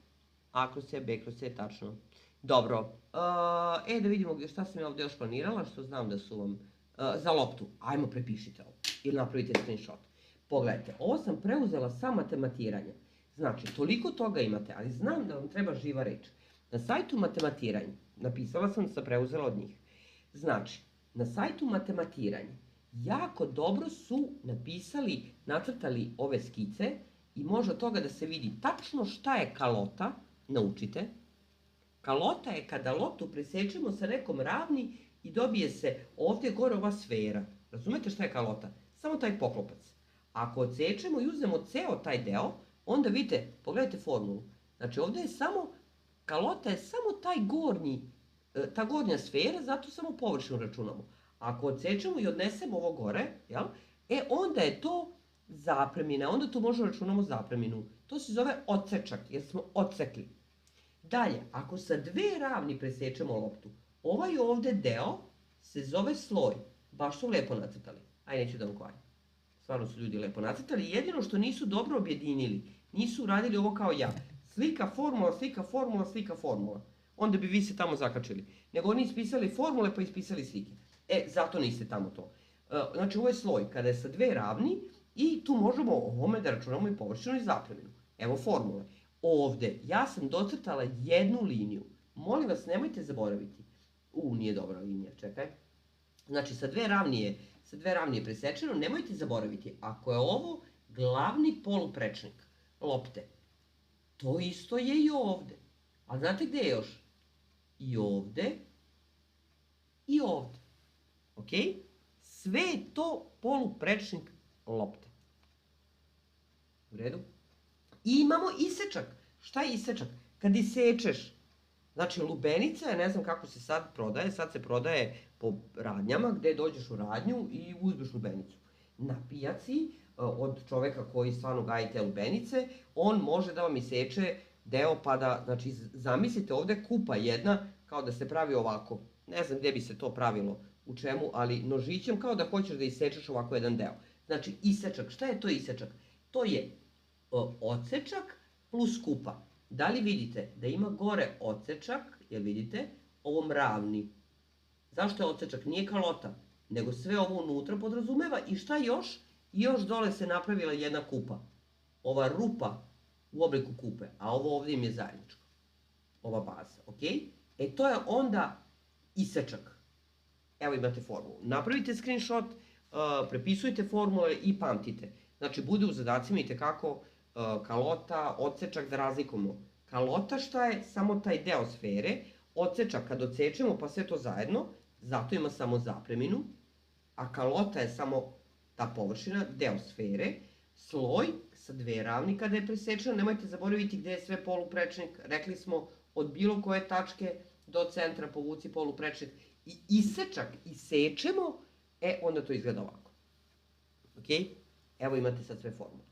A kroz C, B kroz C, tačno. Dobro. Da vidimo šta sam ja ovdje još planirala, što znam da su vam za loptu. Ajmo, prepišite ovo. Ili napravite screenshot. Pogledajte, ovo sam preuzela sa matematiranja. Znači, toliko toga imate, ali znam da vam treba živa reč. Na sajtu matematiranja, napisala sam da sam preuzela od njih. Znači, na sajtu matematiranja jako dobro su napisali, nacrtali ove skice i može od toga da se vidi tačno šta je kalota, naučite. Kalota je kada loptu presečemo sa nekom ravni i dobije se ovdje gore ova sfera. Razumete šta je kalota? Samo taj poklopac. Ako odsečemo i uzmemo ceo taj deo, onda vidite, pogledajte formulu. Znači ovdje je samo, kalota je samo ta gornja sfera, zato samo površinu računamo. Ako odsečemo i odnesemo ovo gore, onda je to zapremina, onda tu možemo računamo zapreminu. To se zove odsečak, jer smo odsekli. Dalje, ako sa dve ravni presečemo loptu, ovaj ovde deo se zove sloj. Baš su lepo nacrtali. Aj, neću da vam kvarim. Stvarno su ljudi lepo nacrtali. Jedino što nisu dobro objedinili, nisu uradili ovo kao ja. Slika, formula, slika, formula, slika, formula. Onda bi vi se tamo zakačili. Nego oni ispisali formule pa ispisali slike. Zato niste tamo to. Znači, ovo je sloj kada je sa dve ravni i tu možemo ovome da računamo i površinu i zapreminu. Evo formule. Ovde ja sam docrtala jednu liniju. Molim vas, nemojte zaboraviti. Nije dobra linija, čekaj. Znači, sa dve ravni je presečeno, nemojte zaboraviti. Ako je ovo glavni poluprečnik lopte, to isto je i ovde. A znate gde je još? I ovde. I ovde. Ok? Sve je to poluprečnik lopte. U redu? I imamo isečak. Šta je isečak? Kad isečeš, znači lubenica je, ne znam kako se sad prodaje, sad se prodaje po radnjama, gde dođeš u radnju i uzmeš lubenicu. Na pijaci, od čoveka koji stvarno gaji te lubenice, on može da vam iseče deo pa da, znači zamislite ovde kupa jedna, kao da se pravi ovako. Ne znam gde bi se to pravilo, u čemu, ali nožićem kao da hoćeš da isečeš ovako jedan deo. Znači isečak, šta je to isečak? To je odsečak plus kupa. Da li vidite da ima gore odsečak, jel vidite, ovom ravni. Zašto je odsečak? Nije kalota, nego sve ovo unutra podrazumeva i šta još? I još dole se napravila jedna kupa. Ova rupa u obliku kupe, a ovo ovdje im je zajedničko. Ova baza, ok? To je onda isečak. Evo imate formulu. Napravite screenshot, prepisujte formule i pamtite. Znači, bude u zadacima i tekako kalota, odsečak da razlikujemo. Kalota šta je? Samo taj deo sfere. Odsečak kad odsečemo pa sve to zajedno, zato ima samo zapreminu. A kalota je samo ta površina, deo sfere. Sloj sa dve ravni kada je presečeno. Nemojte zaboraviti gde je sve poluprečnik. Rekli smo od bilo koje tačke do centra povuci poluprečnik. I isečak isečemo, onda to izgleda ovako. Ok? Evo imate sad sve formule.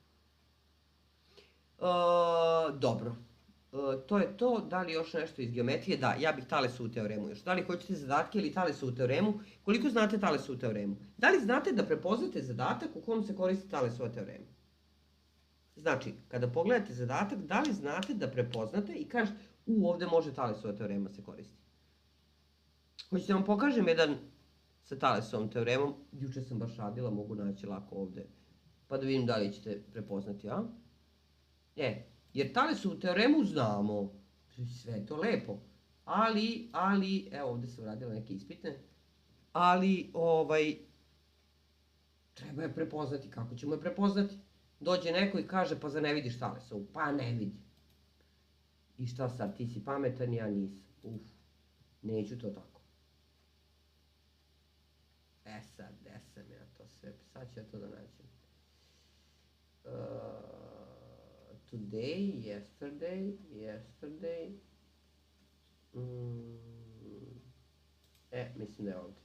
Dobro. To je to. Da li još nešto iz geometrije? Da, ja bih Thalesovu teoremu još. Da li hoćete zadatke ili Thalesovu teoremu? Koliko znate Thalesovu teoremu? Da li znate da prepoznate zadatak u kom se koristi Thalesova teorema? Znači, kada pogledate zadatak, da li znate da prepoznate i kažete, ovde može Thalesova teorema se koristiti. Hoćete vam pokažem jedan sa Thalesovom teoremom. Juče sam baš radila, mogu naći lako ovde. Pa da vidim da li ćete prepoznati, a? Jer Thalesovu teoremu znamo. Sve je to lepo. Ali, evo ovde sam radila neke ispitne. Ali, treba je prepoznati. Kako ćemo je prepoznati? Dođe neko i kaže, pa za ne vidiš Thalesovu. Pa ne vidi. I šta sad, ti si pametan, ja nisam. Neću to tako. Sad, gde sam ja to sve, sad ću ja to da nađem. Today, yesterday. Mislim da je ovdje.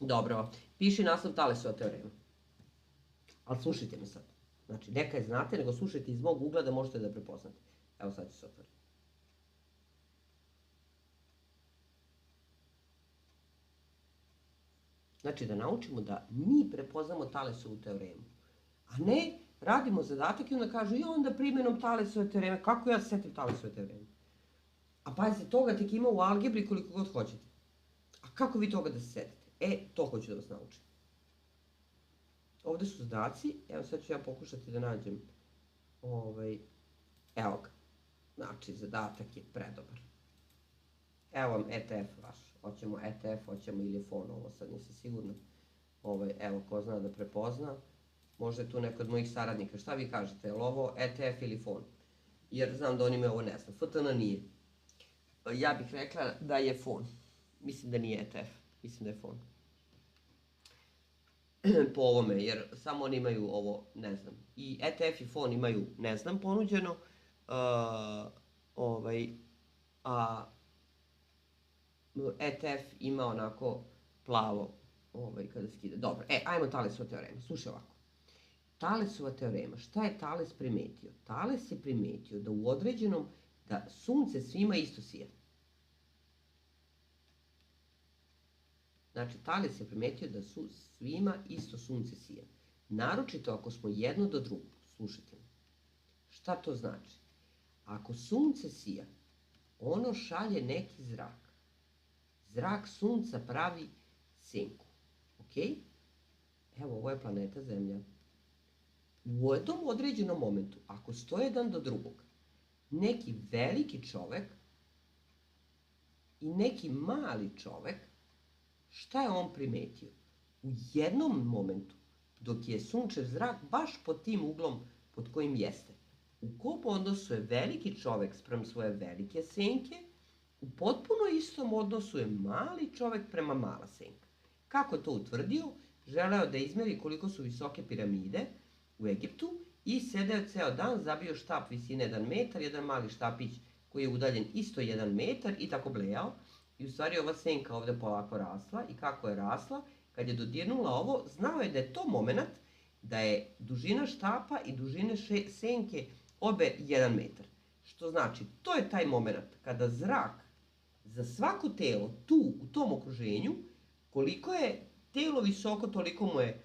Dobro, piši naslov Thalesova teorema. Ali slušajte me sad. Znači, neka je znate, nego slušajte iz mog ugla da možete da prepoznate. Evo sad ću se otvoriti. Znači, da naučimo da mi prepoznamo Thalesovu teoremu. A ne, radimo zadatak i onda kažu, i onda primjenom Thalesove teoreme, kako ja se setim Thalesove teoreme? A pazite, toga tek ima u algebri koliko god hoćete. A kako vi toga da se setite? To hoću da vas naučim. Ovde su zadaci, evo sad ću ja pokušati da nađem, evo ga. Znači, zadatak je predobar. Evo vam ETF vaš. Hoćemo ETF, hoćemo ili fon, ovo sad nisam sigurna. Evo, ko zna da prepozna. Možda je tu neko od mojih saradnika. Šta vi kažete, je li ovo ETF ili fon? Jer znam da oni me ovo ne znam. FTN nije. Ja bih rekla da je fon. Mislim da nije ETF. Mislim da je fon. Po ovome, jer samo oni imaju ovo, ne znam. I ETF i fon imaju, ne znam, ponuđeno. A ETF ima onako plavo, kada skida. Dobro, ajmo Thalesova teorema. Slušaj ovako. Thalesova teorema. Šta je Thales primetio? Thales je primetio da u određenom da sunce svima isto sija. Znači, Tales je primetio da su svima isto sunce sija. Naročito ako smo jedno do drugog. Slušajte me. Šta to znači? Ako sunce sija, ono šalje neki zrak. Zrak sunca pravi senku. Ok? Evo, ovo je planeta Zemlja. U jednom određenom momentu, ako stoje jedan do drugog, neki veliki čovek i neki mali čovek, šta je on primetio? U jednom momentu, dok je sunčev zrak baš pod tim uglom pod kojim jeste, u kom odnosu je veliki čovek sprem svoje velike senke, u potpuno istom odnosu je mali čovek prema mala senka. Kako je to utvrdio? Želeo da izmeri koliko su visoke piramide u Egiptu i sedeo ceo dan, zabio štap visine 1 metar, jedan mali štapić koji je udaljen isto 1 metar i tako blejao. I u stvari ova senka ovde polako rasla i kako je rasla, kad je dodirnula ovo, znao je da je to moment da je dužina štapa i dužine senke obe 1 metar. Što znači, to je taj moment kada zrak za svako telo tu u tom okruženju, koliko je telo visoko, toliko mu je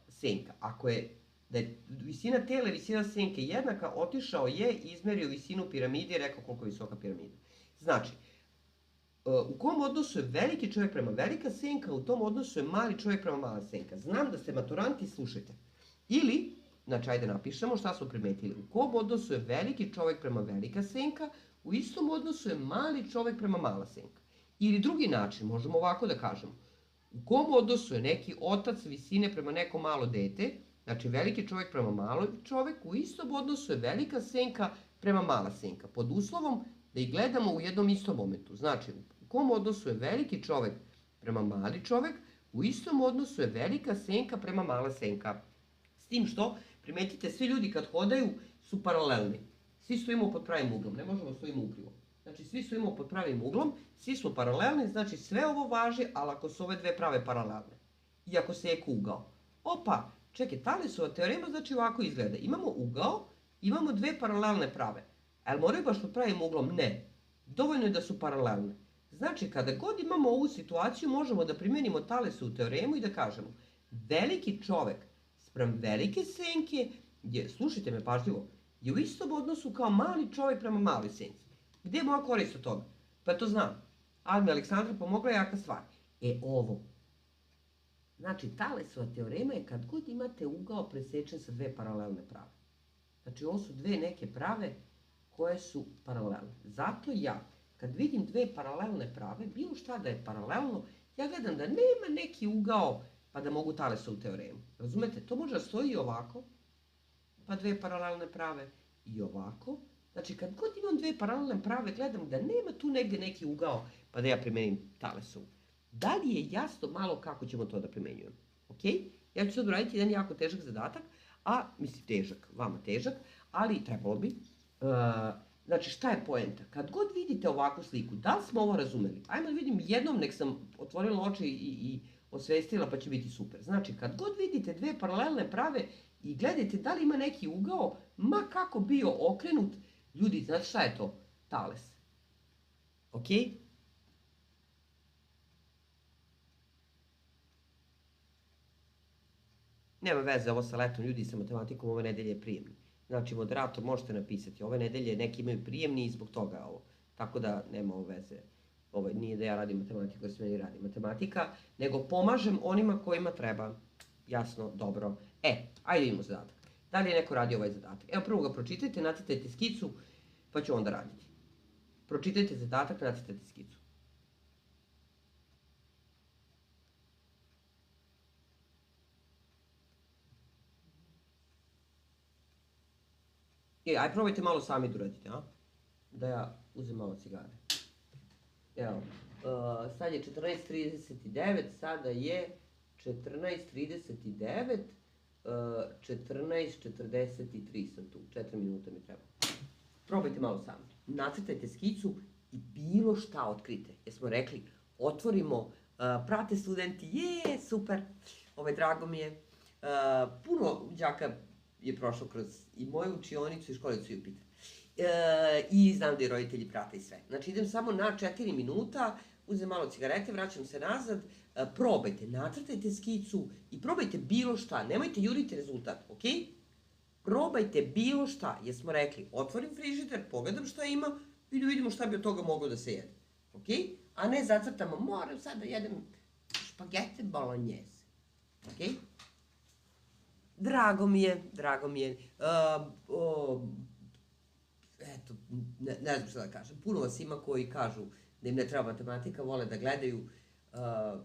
senka. Ako je da je visina tela i visina senke jednaka, otišao je i izmerio visinu piramide i rekao koliko je visoka piramida. Znači, u kom odnosu je veliki čovjek prema velika senka, u tom odnosu je mali čovjek prema mala senka. Znam da ste maturanti, slušajte. Ili, znači, ajde napišemo šta smo primetili. U kom odnosu je veliki čovjek prema velika senka, u istom odnosu je mali čovjek prema mala senka. Ili drugi način, možemo ovako da kažemo. U kom odnosu je neki otac visine prema neko malo dete, znači veliki čovjek prema maloj čovjek, u istom odnosu je velika senka prema mala senka. Pod uslovom da ih gledamo u jednom istom momentu. Znači, u kom odnosu je veliki čovjek prema mali čovjek, u istom odnosu je velika senka prema mala senka. S tim što, primetite, svi ljudi kad hodaju su paralelni. Svi stojimo pod pravim uglom, ne možemo stojimo ukrivo. Znači, svi stojimo pod pravim uglom, svi smo paralelni, znači sve ovo važi, ali ako su ove dve prave paralelne. I ako se je ugao. Opa, čekaj, Talesova teorema znači ovako izgleda. Imamo ugao, imamo dve paralelne prave. Ali moraju baš pod pravim uglom? Ne. Dovoljno je da su paralelne. Znači, kada god imamo ovu situaciju, možemo da primenimo Talesovu teoremu i da kažemo veliki čovek sprem velike senke, slušajte me pažljivo, je u istom odnosu kao mali čovek prema maloj senci. Gde je moja korist od toga? Pa to znam. Ali mi Aleksandra pomogla jaka stvar. Ovo. Znači, Talesova teorema je kad god imate ugao presečen sa dve paralelne prave. Znači, ovo su dve neke prave koje su paralelne. Zato ja, kad vidim dve paralelne prave, bilo šta da je paralelno, ja gledam da nema neki ugao pa da mogu Talesovu teoremu. Razumete? To može da stoji i ovako, pa dve paralelne prave i ovako. Znači, kad god imam dve paralelne prave, gledam da nema tu negde neki ugao pa da ja primenim Talesovu. Da li je jasno malo kako ćemo to da primenjujemo? Ok? Ja ću sad uraditi jedan jako težak zadatak, mislim težak, vama težak, ali trebalo bi. Znači, šta je poenta? Kad god vidite ovakvu sliku, da li smo ovo razumeli? Ajmo da vidim jednom, nek sam otvorila oči i osvestila, pa će biti super. Znači, kad god vidite dve paralelne prave i gledajte da li ima neki ugao, ma kako bio okrenut, ljudi, znate šta je to? Tales. Ok? Nema veze ovo sa letom, ljudi, sa matematikom ove nedelje je prijemni. Znači, moderator možete napisati, ove nedelje neki imaju prijemni i zbog toga ovo. Tako da nema ovo veze. Nije da ja radim matematiku, jer se meni radi matematika, nego pomažem onima kojima treba. Jasno, dobro. Ajde vidimo zadatak. Da li je neko radio ovaj zadatak? Evo, prvo ga pročitajte, nacrtajte skicu, pa ću onda raditi. Pročitajte zadatak, nacrtajte skicu. Ajde, probajte malo sami da uradite, a? Da ja uzem malo cigare. Evo, sad je 14:39, sada je 14:39, 14:43 sam tu, 4 minuta mi treba. Probajte malo sami. Nacrtajte skicu i bilo šta otkrite. Jer smo rekli, otvorimo, prate studenti, super, drago mi je. Puno đaka je prošlo kroz i moju učionicu i školicu Jupiter. I znam da i roditelji prate i sve. Znači idem samo na 4 minuta, uzem malo cigarete, vraćam se nazad, probajte, nacrtajte skicu i probajte bilo šta, nemojte juriti rezultat, ok? Probajte bilo šta, jer smo rekli, otvorim frižider, pogledam šta ima i da vidimo šta bi od toga moglo da se jede, ok? A ne zacrtamo, moram sad da jedem špagete bolognese, ok? Drago mi je, eto, ne znam šta da kažem, puno vas ima koji kažu da im ne treba matematika, vole da gledaju,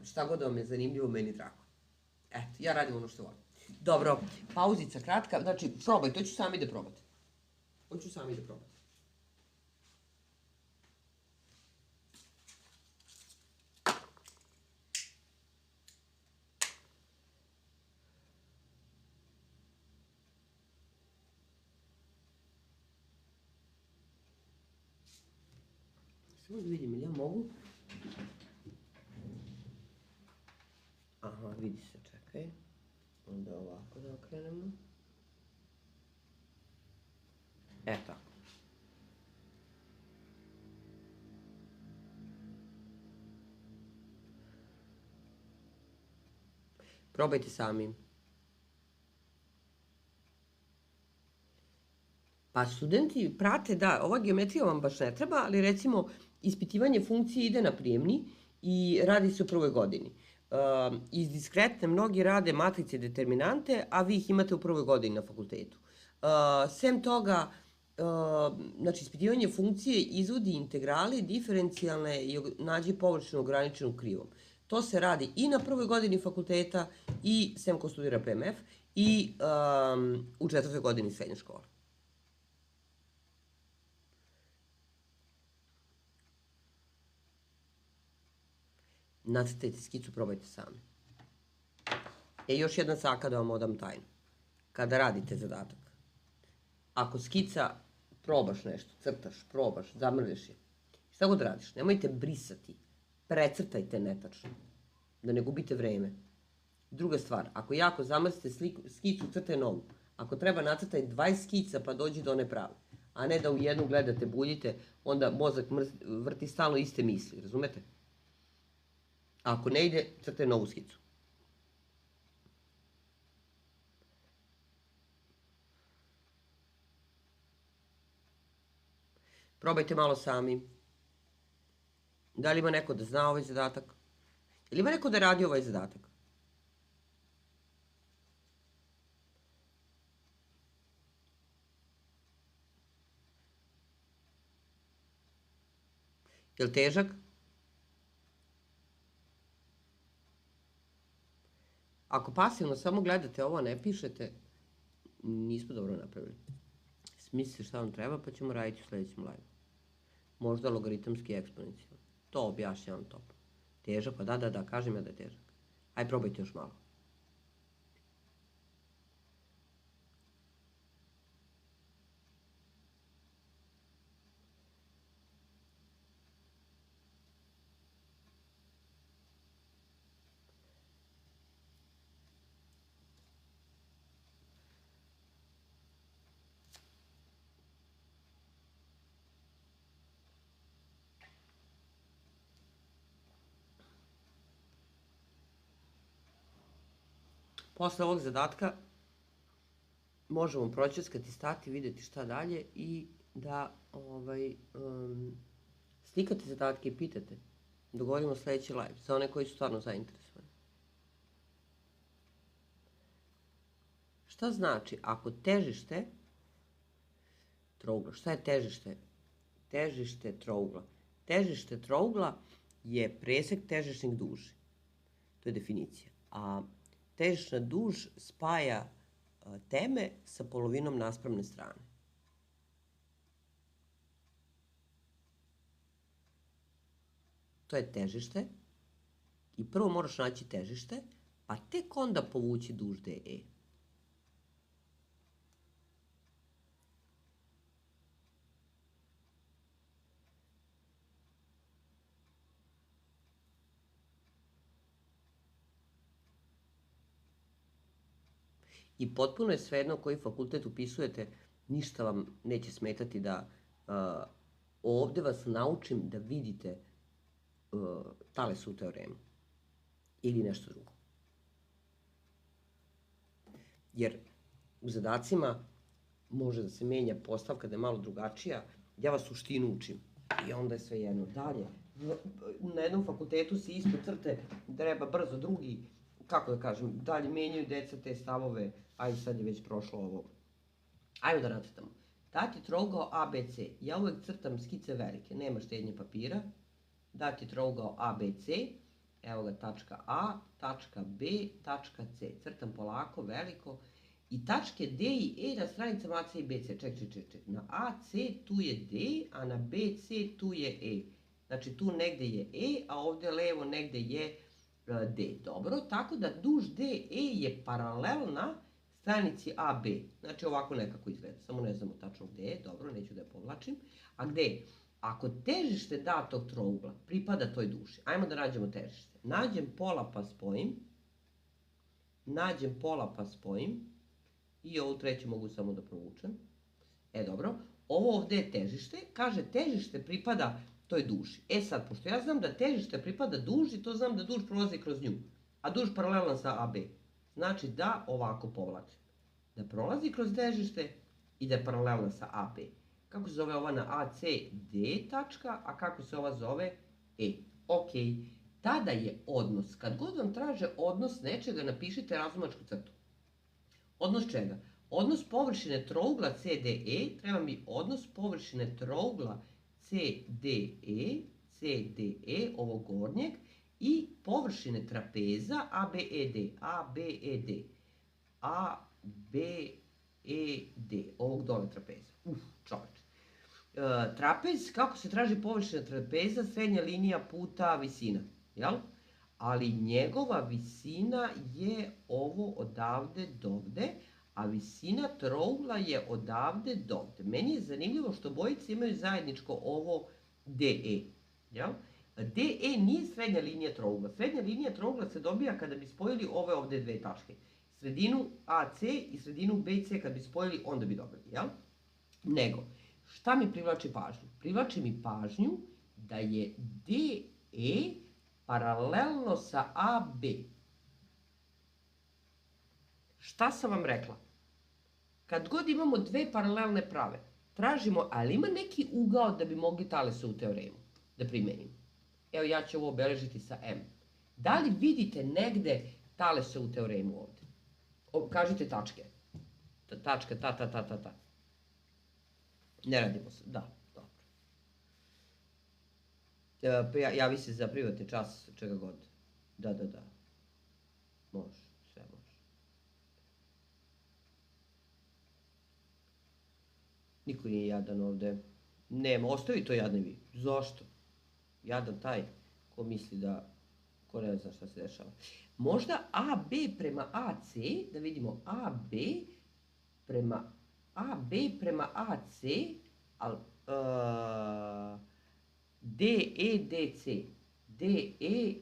šta god da vam je zanimljivo, meni drago. Eto, ja radim ono što volim. Dobro, pauzica kratka, znači probajte, hoću sami da probate. Samo da vidim, ili ja mogu? Aha, vidi se, čekaj. Onda ovako da okrenemo. Tako. Probajte sami. Pa studenti prate, da, ova geometrija vam baš ne treba, ali recimo ispitivanje funkcije ide na prijemni i radi se u prvoj godini. Iz diskretne mnogi rade matrice i determinante, a vi ih imate u prvoj godini na fakultetu. Sem toga, znači ispitivanje funkcije izvodi integrale, diferencijalne i nađe površinu ograničenu krivom. To se radi i na prvoj godini fakulteta i sem ko studira PMF i u 4. godini srednje škole. Nacrtajte skicu, probajte sami. Još jedna caka da vam odam tajnu. Kada radite zadatak, ako skica, probaš nešto, crtaš, probaš, zamrlješ je, šta god radiš, nemojte brisati, precrtajte netačno, da ne gubite vreme. Druga stvar, ako jako zamrste skicu, crtaj novu. Ako treba, nacrtaj 20 skica pa dođi do one prave, a ne da u jednu gledate, buljite, onda mozak vrti stalno iste misli, razumete? Ako ne ide, crtaj novu skicu. Probajte malo sami. Da li ima neko da zna ovaj zadatak? Ili ima neko da radi ovaj zadatak? Je li težak? Ako pasivno samo gledate ovo, ne pišete, nismo dobro napravili. Smislite šta vam treba, pa ćemo raditi u sljedećem live. Možda logaritamski eksponencijalni. To objašnjavam top. Težak, pa da, kažem ja da je težak. Ajde, probajte još malo. Posle ovog zadatka možemo pročeskati, stati, vidjeti šta dalje i da slikate zadatke i pitate. Dogovorimo sljedeći live za one koji su stvarno zainteresovani. Šta znači ako težište trougla, šta je težište? Težište trougla. Težište trougla je presek težišnih duži. To je definicija. A težišna duž spaja teme sa polovinom naspravne strane. To je težište i prvo moraš naći težište, pa tek onda povući duž DE. I potpuno je svejedno koji fakultet upisujete, ništa vam neće smetati da ovde vas naučim da vidite Thalesovu teoremu ili nešto drugo. Jer u zadacima može da se menja postavka, da je malo drugačija, ja vas suštinu učim i onda je sve jedno. Dalje, na jednom fakultetu se ispod crte treba brzo, drugi, kako da kažem, dalje menjaju deca te stavove, ajde sad je već prošlo ovo. Ajmo da nacrtamo. Dati trougao ABC, ja uvek crtam skice velike, nema štednje papira. Dati trougao ABC, evo ga tačka A, tačka B, tačka C. Crtam polako, veliko. I tačke D i E na stranicama AC i BC. Ček. Na AC tu je D, a na BC tu je E. Znači tu negde je E, a ovde levo negde je D. Dobro, tako da duž DE je paralelna stranici AB. Znači ovako nekako izgleda, samo ne znamo tačno gde je, dobro, neću da je povlačim. A gde je? Ako težište datog trougla pripada toj duši, ajmo da nađemo težište. Nađem pola pa spojim, i ovu treću mogu samo da provučem. Dobro, ovo ovde je težište, kaže težište pripada toj duši. Sad, pošto ja znam da težište pripada duži, to znam da duž prolazi kroz nju, a duž paralelan sa AB. Znači da ovako povlačim. Da prolazi kroz težište i da je paralelna sa AB. Kako se zove ova na AC? D tačka, a kako se ova zove? E. Ok. Tada je odnos. Kad god vam traže odnos nečega, napišite razumačku crtu. Odnos čega? Odnos površine trougla CDE, treba mi odnos površine trougla CDE, ovog gornjeg, i površine trapeza ABED, ovog dole trapeza. Čoveč. Trapez, kako se traži površina trapeza? Srednja linija puta visina, jel? Ali njegova visina je ovo odavde dovde, a visina trougla je odavde dovde. Meni je zanimljivo što bojice imaju zajedničko ovo DE, jel? DE nije srednja linija trougla. Srednja linija trougla se dobija kada bi spojili ove ovde dve tačke. Sredinu AC i sredinu BC kad bi spojili, onda bi dobili, jel? Nego, šta mi privlači pažnju? Privlači mi pažnju da je DE paralelno sa AB. Šta sam vam rekla? Kad god imamo dve paralelne prave, tražimo, ali ima neki ugao da bi mogli Thalesovu teoremu da primenimo. Evo ja ću ovo obeležiti sa M. Da li vidite negde Thalesovu teoremu ovde? Kažite tačke. Tačka, ta. Ne radimo se, da, dobro. Javi se za privatni čas, čega god. Da. Može, sve može. Niko nije jadan ovde. Nema, ostavi to jadni vi. Zašto? Jadan taj ko misli da, ko ne zna šta se dešava. Možda AB prema AC, da vidimo AB prema AC, ali DE,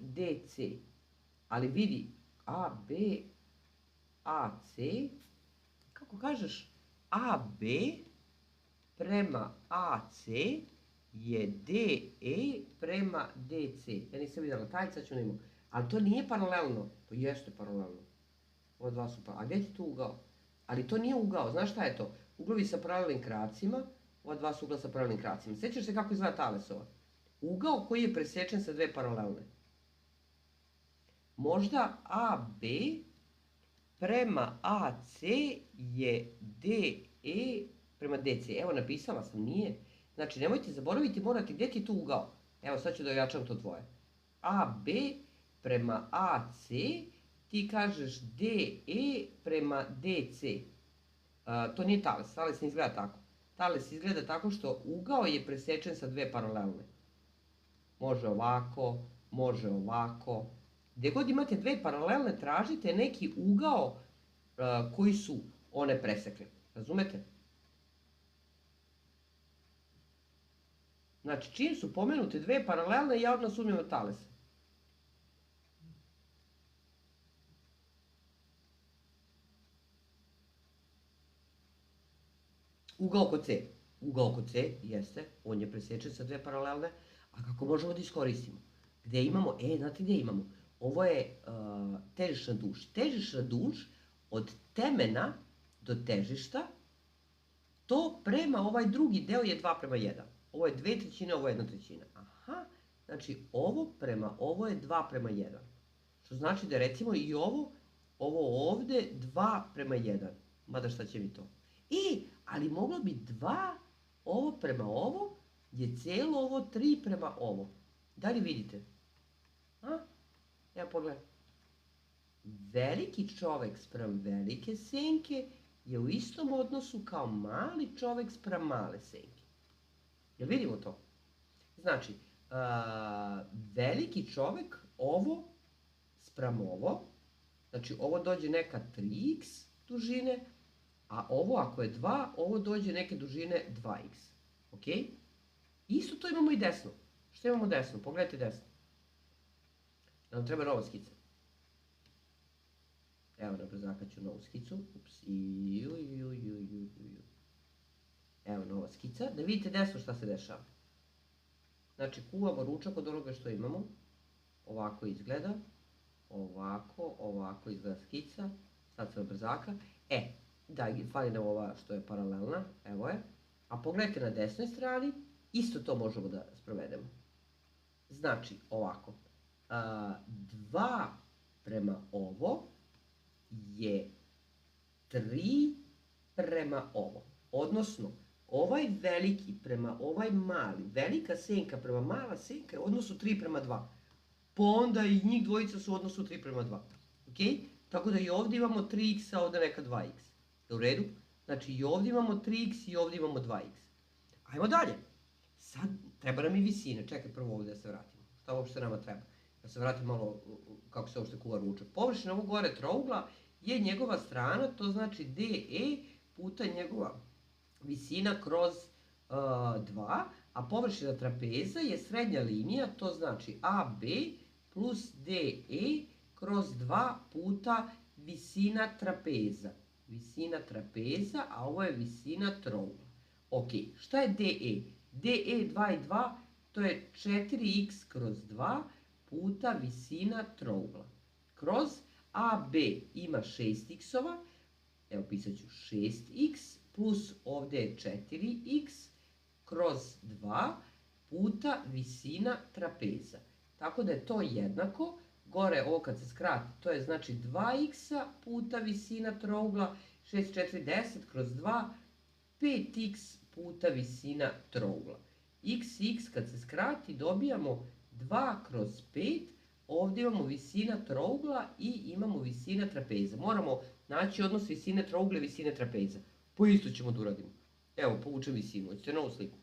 DC, ali vidi AB, AC, kako kažeš, AB prema AC je DE prema DC. Ja nisam vidjela taj, sad ću ne imam. Ali to nije paralelno. To jeste paralelno. Ova dva su paralelno. A gdje ti tu ugao? Ali to nije ugao. Znaš šta je to? Uglovi sa paralelnim kracima. Ova dva su ugla sa paralelnim kracima. Sjećaš se kako izgleda Thalesova? Ugao koji je presječen sa dve paralelne. Možda AB prema AC je DE prema DC. Evo, napisala sam, nije. Znači, nemojte zaboraviti, morate, gdje ti tu ugao? Evo, sad ću da ojačam to tvoje. AB prema AC, ti kažeš DE prema DC. To nije Thales, Thales ne izgleda tako. Thales izgleda tako što ugao je presječen sa dve paralelne. Može ovako, može ovako. Gdje god imate dve paralelne, tražite neki ugao koji su one presekle. Razumete? Znači, čim su pomenute dve paralelne, ja odmah sumnjam na Thalesa. Ugao kod C. ugao kod C, jeste, on je presječen sa dve paralelne, a kako možemo da iskoristimo? Gde imamo, znate gde imamo? Ovo je težišna duž. Težišna duž od temena do težišta, to prema ovaj drugi deo je 2:1. Ovo je 2/3, ovo je 1/3. Aha, znači ovo prema ovo je 2:1. Što znači da recimo i ovo ovde 2:1. Mada šta će mi to? Ali moglo bi 2 ovo prema ovo, je cijelo ovo 3 prema ovo. Da li vidite? Evo pogledaj. Veliki čovek spram velike senke je u istom odnosu kao mali čovek spram male senke. Jel vidimo to? Znači, veliki čovek, ovo spram ovo, znači ovo dođe neka 3x dužine, a ovo ako je 2, ovo dođe neke dužine 2x. Ok? Isto to imamo i desno. Što imamo desno? Pogledajte desno. Nam treba nova skica. Evo, na brzaka ću novu skicu. Ups, Evo nova skica. Da vidite desno šta se dešava. Znači, kuvamo ručak od onoga što imamo. Ovako izgleda. Ovako izgleda skica. Sad se na brzaka. Da, fali nam ova što je paralelna. Evo je. A pogledajte na desnoj strani. Isto to možemo da sprovedemo. Znači, ovako. 2 prema ovo je 3 prema ovo. Odnosno, ovaj veliki prema ovaj mali, velika senka prema mala senka je u odnosu 3:2. Pa onda i njih dvojica su u odnosu 3:2. Ok? Tako da i ovdje imamo 3x, a ovdje neka 2x. U redu? Znači i ovdje imamo 3x i ovdje imamo 2x. Ajmo dalje. Sad treba nam i visine. Čekaj prvo ovdje da se vratimo. Šta uopšte nama treba? Da se vratim malo kako se uopšte kuva ručak. Površina ovog gore trougla je njegova strana, to znači DE puta njegova visina kroz 2, a površina trapeza je srednja linija, to znači AB plus DE kroz 2 puta visina trapeza. Visina trapeza, a ovo je visina trougla. Ok, šta je DE? DE 2 i 2, to je 4x kroz 2 puta visina trougla. Kroz AB ima 6x-ova, evo pisat ću 6x, plus ovdje je 4x kroz 2 puta visina trapeza. Tako da je to jednako, gore ovo kad se skrati, to je znači 2x puta visina trougla, 6, 4, 10 kroz 2, 5x puta visina trougla. X kad se skrati dobijamo 2 kroz 5, ovdje imamo visina trougla i imamo visina trapeza. Moramo naći odnos visine trougla i visine trapeza. Po isto ćemo da uradimo. Evo, povučem visinu. Hoćete novu sliku?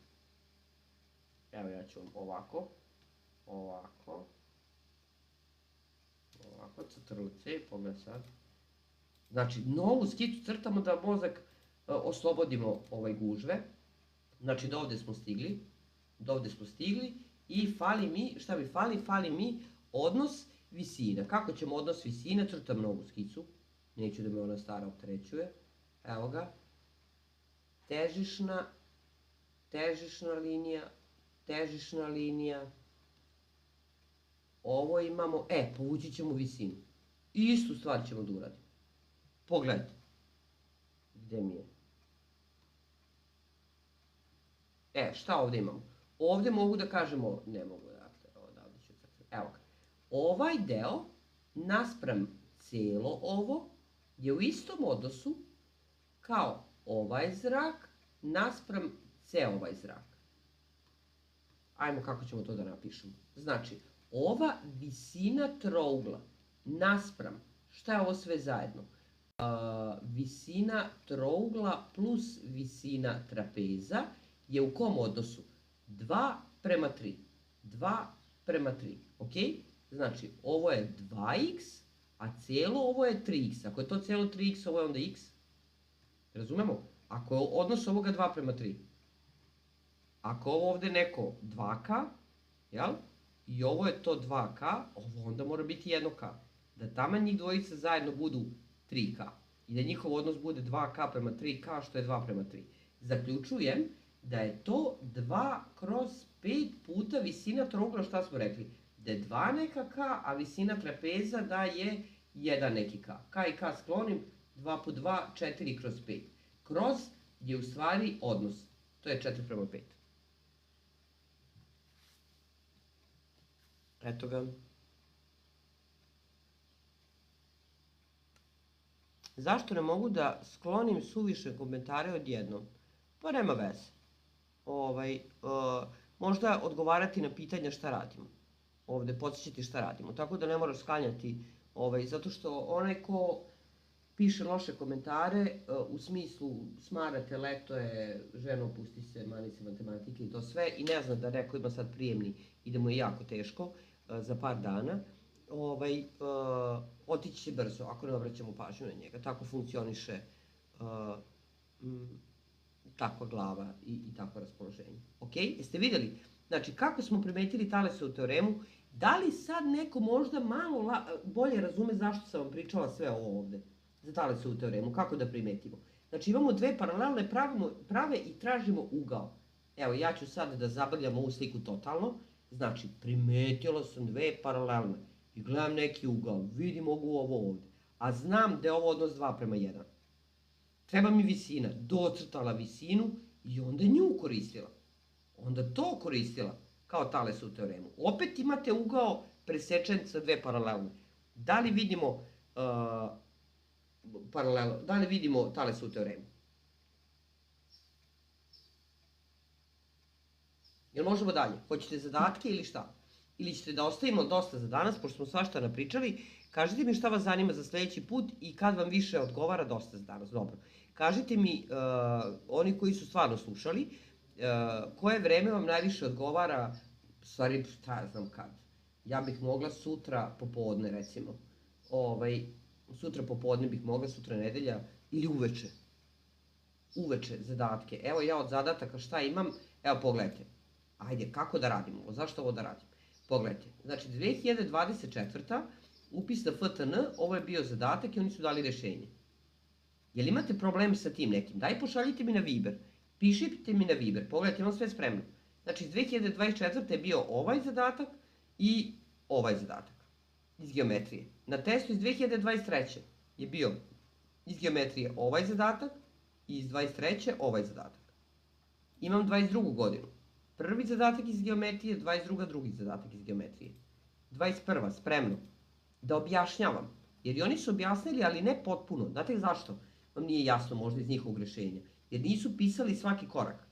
Evo, ja ću vam ovako. Ovako, crlice, pogledaj sad. Znači, novu skicu crtamo da mozak oslobodimo gužve. Znači, do ovdje smo stigli. I fali mi, šta mi fali? Fali mi odnos visina. Kako ćemo odnos visina? Crtam novu skicu. Neću da me ona stara opterećuje. Evo ga. Težišna linija. Ovo imamo, povući ćemo visinu. Istu stvar ćemo da uradimo. Pogledajte. Gde mi je? Šta ovdje imamo? Ovdje mogu da kažemo, ne mogu odavde ću crtati. Evo ga. Ovaj deo naspram cijelo ovo je u istom odnosu kao ovaj zrak naspram ceo ovaj zrak. Ajmo kako ćemo to da napišemo. Znači, ova visina trougla naspram, šta je ovo sve zajedno? Visina trougla plus visina trapeza je u kom odnosu? 2:3. 2:3, ok? Znači, ovo je 2x, a cijelo ovo je 3x. Ako je to cijelo 3x, ovo je onda x. Razumemo? Ako je odnos ovoga 2:3. Ako ovo ovdje neko 2k, jel? I ovo je to 2k, ovo onda mora biti 1k. Da tamo njih dvojica zajedno budu 3k. I da njihov odnos bude 2k prema 3k, što je 2:3. Zaključujem da je to 2/5 puta visina trougla, šta smo rekli? Da je 2 neka k, a visina trapeza da je 1 neki k. K i k sklonim, 2 po 2, 4/5. Kroz je u stvari odnos. To je 4:5. Eto ga. Zašto ne mogu da sklonim suviše komentare odjednom? Pa nema veze. Možda odgovarati na pitanja šta radimo. Ovde podsjećati šta radimo. Tako da ne moraš sklanjati, zato što onaj ko piše loše komentare, u smislu smarate, leto je, ženo pusti se, mani se matematike i to sve, i ne zna da neko ima sad prijemni i da mu je jako teško za par dana, otići će brzo, ako ne obraćamo pažnju na njega. Tako funkcioniše takva glava i takvo raspoloženje. Ok? Jeste vidjeli? Znači, kako smo primetili Thalesovu teoremu, da li sad neko možda malo bolje razume zašto sam vam pričala sve ovo ovde? Za Thalesovu teoremu, kako da primetimo? Znači, imamo dve paralelne prave i tražimo ugao. Evo, ja ću sad da zabavljam ovu sliku totalno. Znači, primetila sam dve paralelne i gledam neki ugao, vidim mogu ovo ovde, a znam da je ovo odnos 2:1. Treba mi visina, docrtala visinu i onda nju koristila. Onda to koristila kao Thalesovu teoremu. Opet imate ugao presečen sa dve paralelne. Da li vidimo da li vidimo Thalesovu teoremu? Jel možemo dalje? Hoćete zadatke ili šta? Ili ćete da ostavimo dosta za danas, pošto smo svašta napričali. Kažite mi šta vas zanima za sledeći put i kad vam više odgovara dosta za danas. Dobro. Kažite mi, oni koji su stvarno slušali, koje vreme vam najviše odgovara, stvari, šta ja znam kad. Ja bih mogla sutra popodne, recimo. Sutra popodne bih mogla, sutra nedelja, ili uveče. Uveče, zadatke. Evo ja od zadataka šta imam, evo pogledajte. Ajde, kako da radimo? Zašto ovo da radim? Pogledajte. Znači, 2024. upis na FTN, ovo je bio zadatak i oni su dali rešenje. Jel imate problem sa tim nekim? Daj pošaljite mi na Viber. Pišite mi na Viber. Pogledajte, imam sve spremno. Znači, 2024. je bio ovaj zadatak i ovaj zadatak. Iz geometrije. Na testu iz 2023. je bio iz geometrije ovaj zadatak i iz 23. ovaj zadatak. Imam 22. godinu. Prvi zadatak iz geometrije, 22. drugi zadatak iz geometrije. 21. spremno. Da objašnjavam. Jer i oni su objasnili, ali ne potpuno. Znate zašto? Vam nije jasno možda iz njihovog rešenja. Jer nisu pisali svaki korak.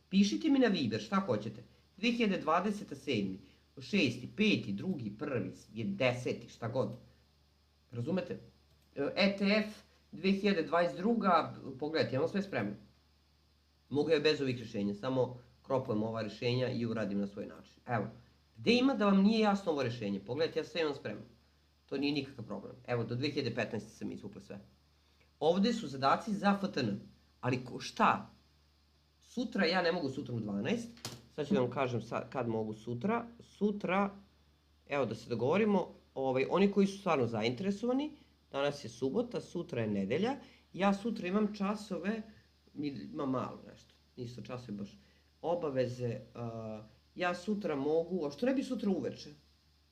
Pišite mi na Viber, šta hoćete. 2020. 7. 6. 5. 2. 1. 10. šta god. Razumete? ETF 2022. Pogledajte, imam sve spremno. Mogu je bez ovih rešenja, samo kropujem ova rešenja i uradim na svoj način. Evo, gde ima da vam nije jasno ovo rešenje? Pogledajte, ja sve imam spremno. To nije nikakav problem. Evo, do 2015. sam izvukla sve. Ovde su zadaci za FTN. Ali šta? Sutra, ja ne mogu sutra u 12. Sad ću da vam kažem kad mogu sutra. Sutra, evo da se dogovorimo, oni koji su stvarno zainteresovani, danas je subota, sutra je nedelja. Ja sutra imam časove, imam malo nešto, nisu časove baš, obaveze. Ja sutra mogu, a što ne bi sutra uveče?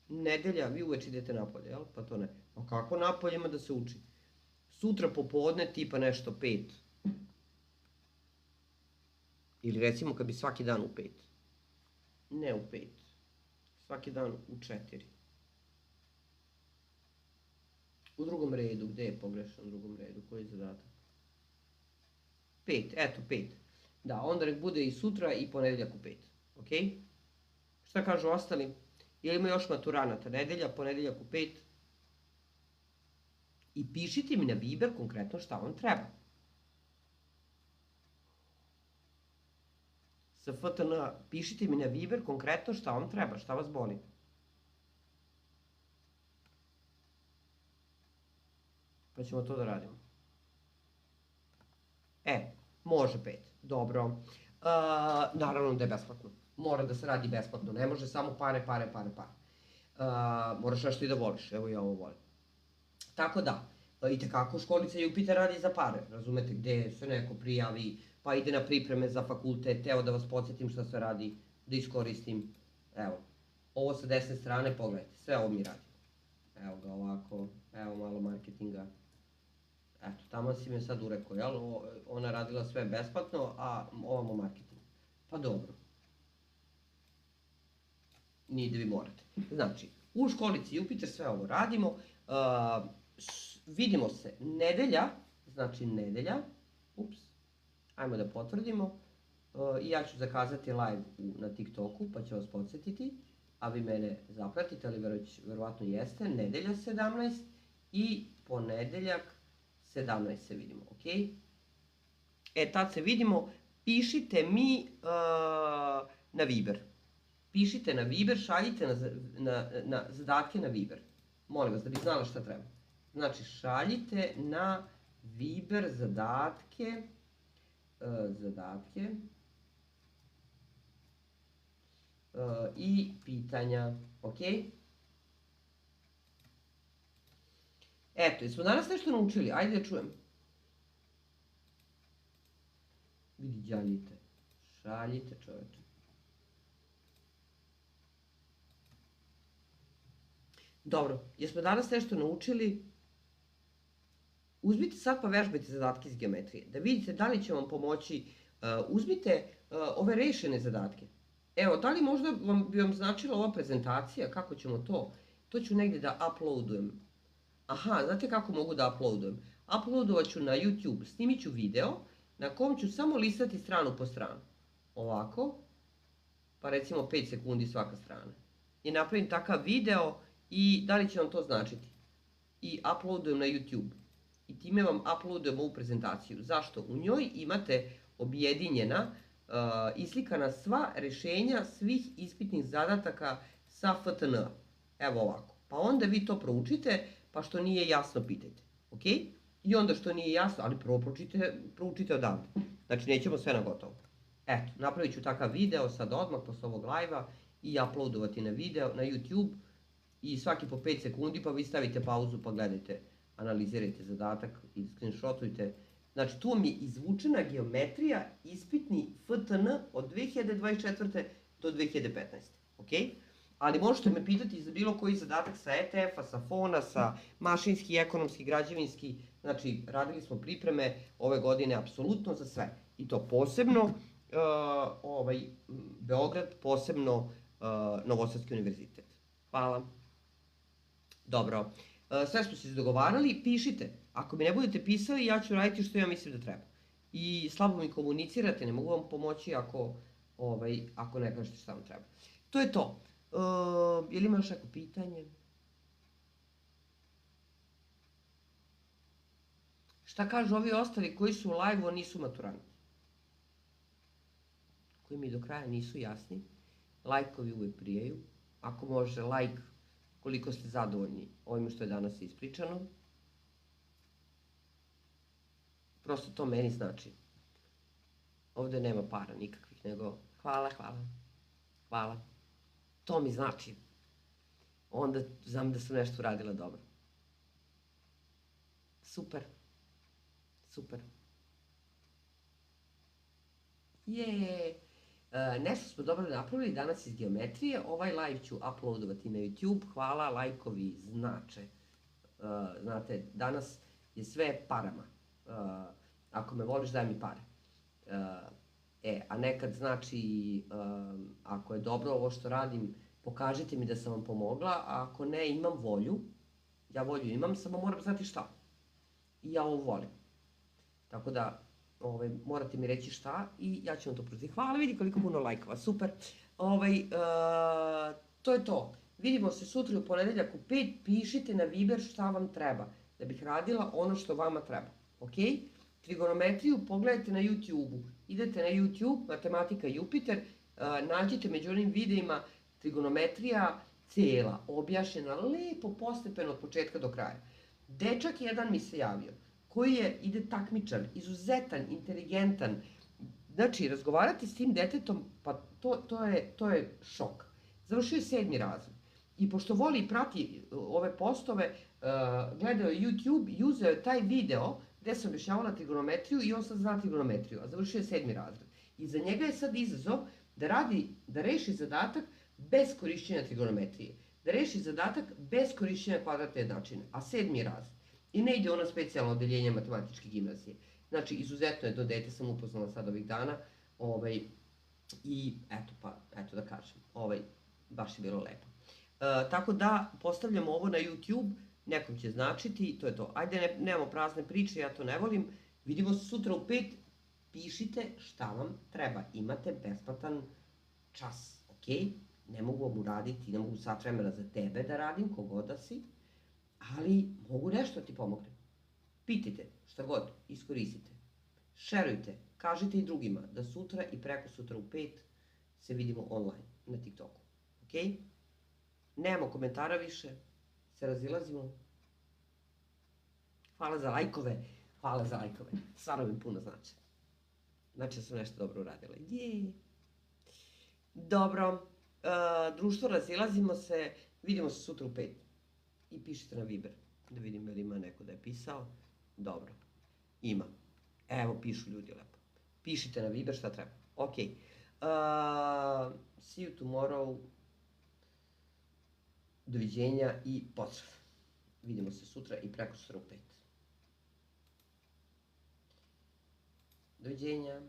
Nedelja, vi uveče idete napolje, jel? Pa to ne. A kako napolje ima da se uči? Sutra popodne, tipa nešto 5. Ili recimo kad bi svaki dan u 5. Ne u 5. Svaki dan u 4. U drugom redu, gde je pogrešan u drugom redu? Koji je zadatak? 5, eto 5. Da, onda nek bude i sutra i ponedeljak u 5. Ok? Šta kažu ostali? Ili ima još maturanata? Nedelja, ponedeljak u 5. I pišite mi na Viber konkretno šta vam treba. Sa FTN, pišite mi na Viber konkretno šta vam treba, šta vas boli. Pa ćemo to da radimo. Može 5. Dobro. Naravno da je besplatno. Mora da se radi besplatno. Ne može samo pare. Moraš nešto i da voliš. Evo ja ovo volim. Tako da, i tekako školica Jupiter radi za pare. Razumete, gde se neko prijavi, pa ide na pripreme za fakultet, evo da vas podsjetim šta se radi, da iskoristim, evo, ovo sa desne strane, pogledajte, sve ovo mi radimo. Evo ga ovako, evo malo marketinga. Eto, tamo si me sad urekao, jel? Ona radila sve besplatno, a ovamo marketing. Pa dobro. Nije da vi morate. Znači, u školici Jupiter sve ovo radimo. Vidimo se nedelja, znači nedelja. Ups. Ajmo da potvrdimo. I ja ću zakazati live na TikToku, pa ću vas podsjetiti. A vi mene zapratite, ali verovatno jeste. Nedelja 17 i ponedeljak 17 se vidimo, ok? Tad se vidimo. Pišite mi na Viber. Pišite na Viber, šaljite na zadatke na Viber. Molim vas, da bi znala šta treba. Znači, šaljite na Viber zadatke i pitanja, ok? Eto, jesmo danas nešto naučili? Ajde da čujem. Vidi, đaljite. Šaljite, čoveče. Dobro, jesmo danas nešto naučili? Uzmite sad pa vežbajte zadatke iz geometrije. Da vidite da li će vam pomoći. Uzmite ove rešene zadatke. Evo, da li možda bi vam značila ova prezentacija? Kako ćemo to? To ću negdje da uploadujem. Aha, znate kako mogu da uploadujem? Uploadovat ću na YouTube, snimit ću video na kom ću samo listati stranu po stranu. Ovako. Pa recimo 5 sekundi svaka strana. I napravim takav video i da li će vam to značiti? I uploadujem na YouTube. I time vam uploadujem ovu prezentaciju. Zašto? U njoj imate objedinjena, islikana sva rešenja svih ispitnih zadataka sa FTN. Evo ovako. Pa onda vi to proučite, pa što nije jasno pitajte. Ok? I onda što nije jasno, ali prvo proučite odavde. Znači nećemo sve na gotovo. Eto, napravit ću takav video sad odmah posle ovog live-a i uploadovati na video, na YouTube i svaki po 5 sekundi pa vi stavite pauzu pa gledajte, analizirajte zadatak i screenshotujte. Znači tu vam je izvučena geometrija ispitni FTN od 2024. do 2015. Ok? Ali možete me pitati za bilo koji zadatak sa ETF-a, sa FON-a, sa mašinski, ekonomski, građevinski. Znači, radili smo pripreme ove godine apsolutno za sve. I to posebno Beograd, posebno Novosadski univerzitet. Hvala. Dobro. Sve smo se dogovarali, pišite. Ako mi ne budete pisali, ja ću raditi što ja mislim da treba. I slabo mi komunicirate, ne mogu vam pomoći ako ne kažete šta vam treba. To je to. Je li ima još neko pitanje? Šta kažu ovi ostali koji su u live-u, a nisu maturanti? Koji mi do kraja nisu jasni. Lajkovi uvek prijaju. Ako može, lajk koliko ste zadovoljni ovim što je danas ispričano. Prosto to meni znači. Ovdje nema para nikakvih, nego hvala, hvala, hvala. To mi znači. Onda znam da sam nešto uradila dobro. Super. Super. Nešto smo dobro napravili danas iz geometrije. Ovaj live ću uploadovati na YouTube. Hvala, lajkovi znače. Znate, danas je sve parama. Ako me voliš, daj mi pare. A nekad znači, ako je dobro ovo što radim, pokažite mi da sam vam pomogla, a ako ne, imam volju. Ja volju imam, samo moram znati šta. I ja ovo volim. Tako da, morate mi reći šta i ja ću vam to proziti. Hvala, vidi koliko puno lajkova, super. To je to. Vidimo se sutra u ponedeljak u 5, pišite na Viber šta vam treba, da bih radila ono što vama treba. Ok? Trigonometriju pogledajte na YouTube-u. Idete na YouTube, matematika Jupiter, nađite među onim videima trigonometrija cela, objašnjena lepo, postepeno od početka do kraja. Dečak jedan mi se javio, koji ide takmičar, izuzetan, inteligentan. Znači, razgovarati s tim detetom, pa to je šok. Završio je 7. razred. I pošto voli i prati ove postove, gledao je YouTube i uzeo je taj video gde sam objašnjavala trigonometriju i on sad zna trigonometriju, a završio je 7. razred. I za njega je sad izazov da reši zadatak bez korišćenja trigonometrije. Da reši zadatak bez korišćenja kvadratne jednačine, a 7. razred. I ne ide ona specijalno odeljenje matematičke gimnazije. Znači, izuzetno je to dete, sam upoznala sad ovih dana. I eto da kažem, baš je bilo lepo. Tako da, postavljamo ovo na YouTube, nekom će značiti, to je to. Ajde, nemamo prazne priče, ja to ne volim. Vidimo se sutra u 5. Pišite šta vam treba. Imate besplatan čas, ok? Ne mogu vam uraditi, ne mogu sat vremena za tebe da radim, kogod da si, ali mogu nešto ti pomognem. Pitajte, šta god, iskoristite. Šerujte, kažite i drugima da sutra i preko sutra u 5 se vidimo online na TikToku, ok? Nemamo komentara više, se razilazimo. Hvala za lajkove, stvarno mi puno znači. Znači da sam nešto dobro uradila. Dobro, društvo, razilazimo se, vidimo se sutra u 5. I pišite na Viber, da vidim jel ima neko da je pisao. Dobro, ima. Evo, pišu ljudi lepo. Pišite na Viber šta treba. Ok. See you tomorrow. Doviđenja i pozdrav. Vidimo se sutra i preko sutra u 5. Doviđenja.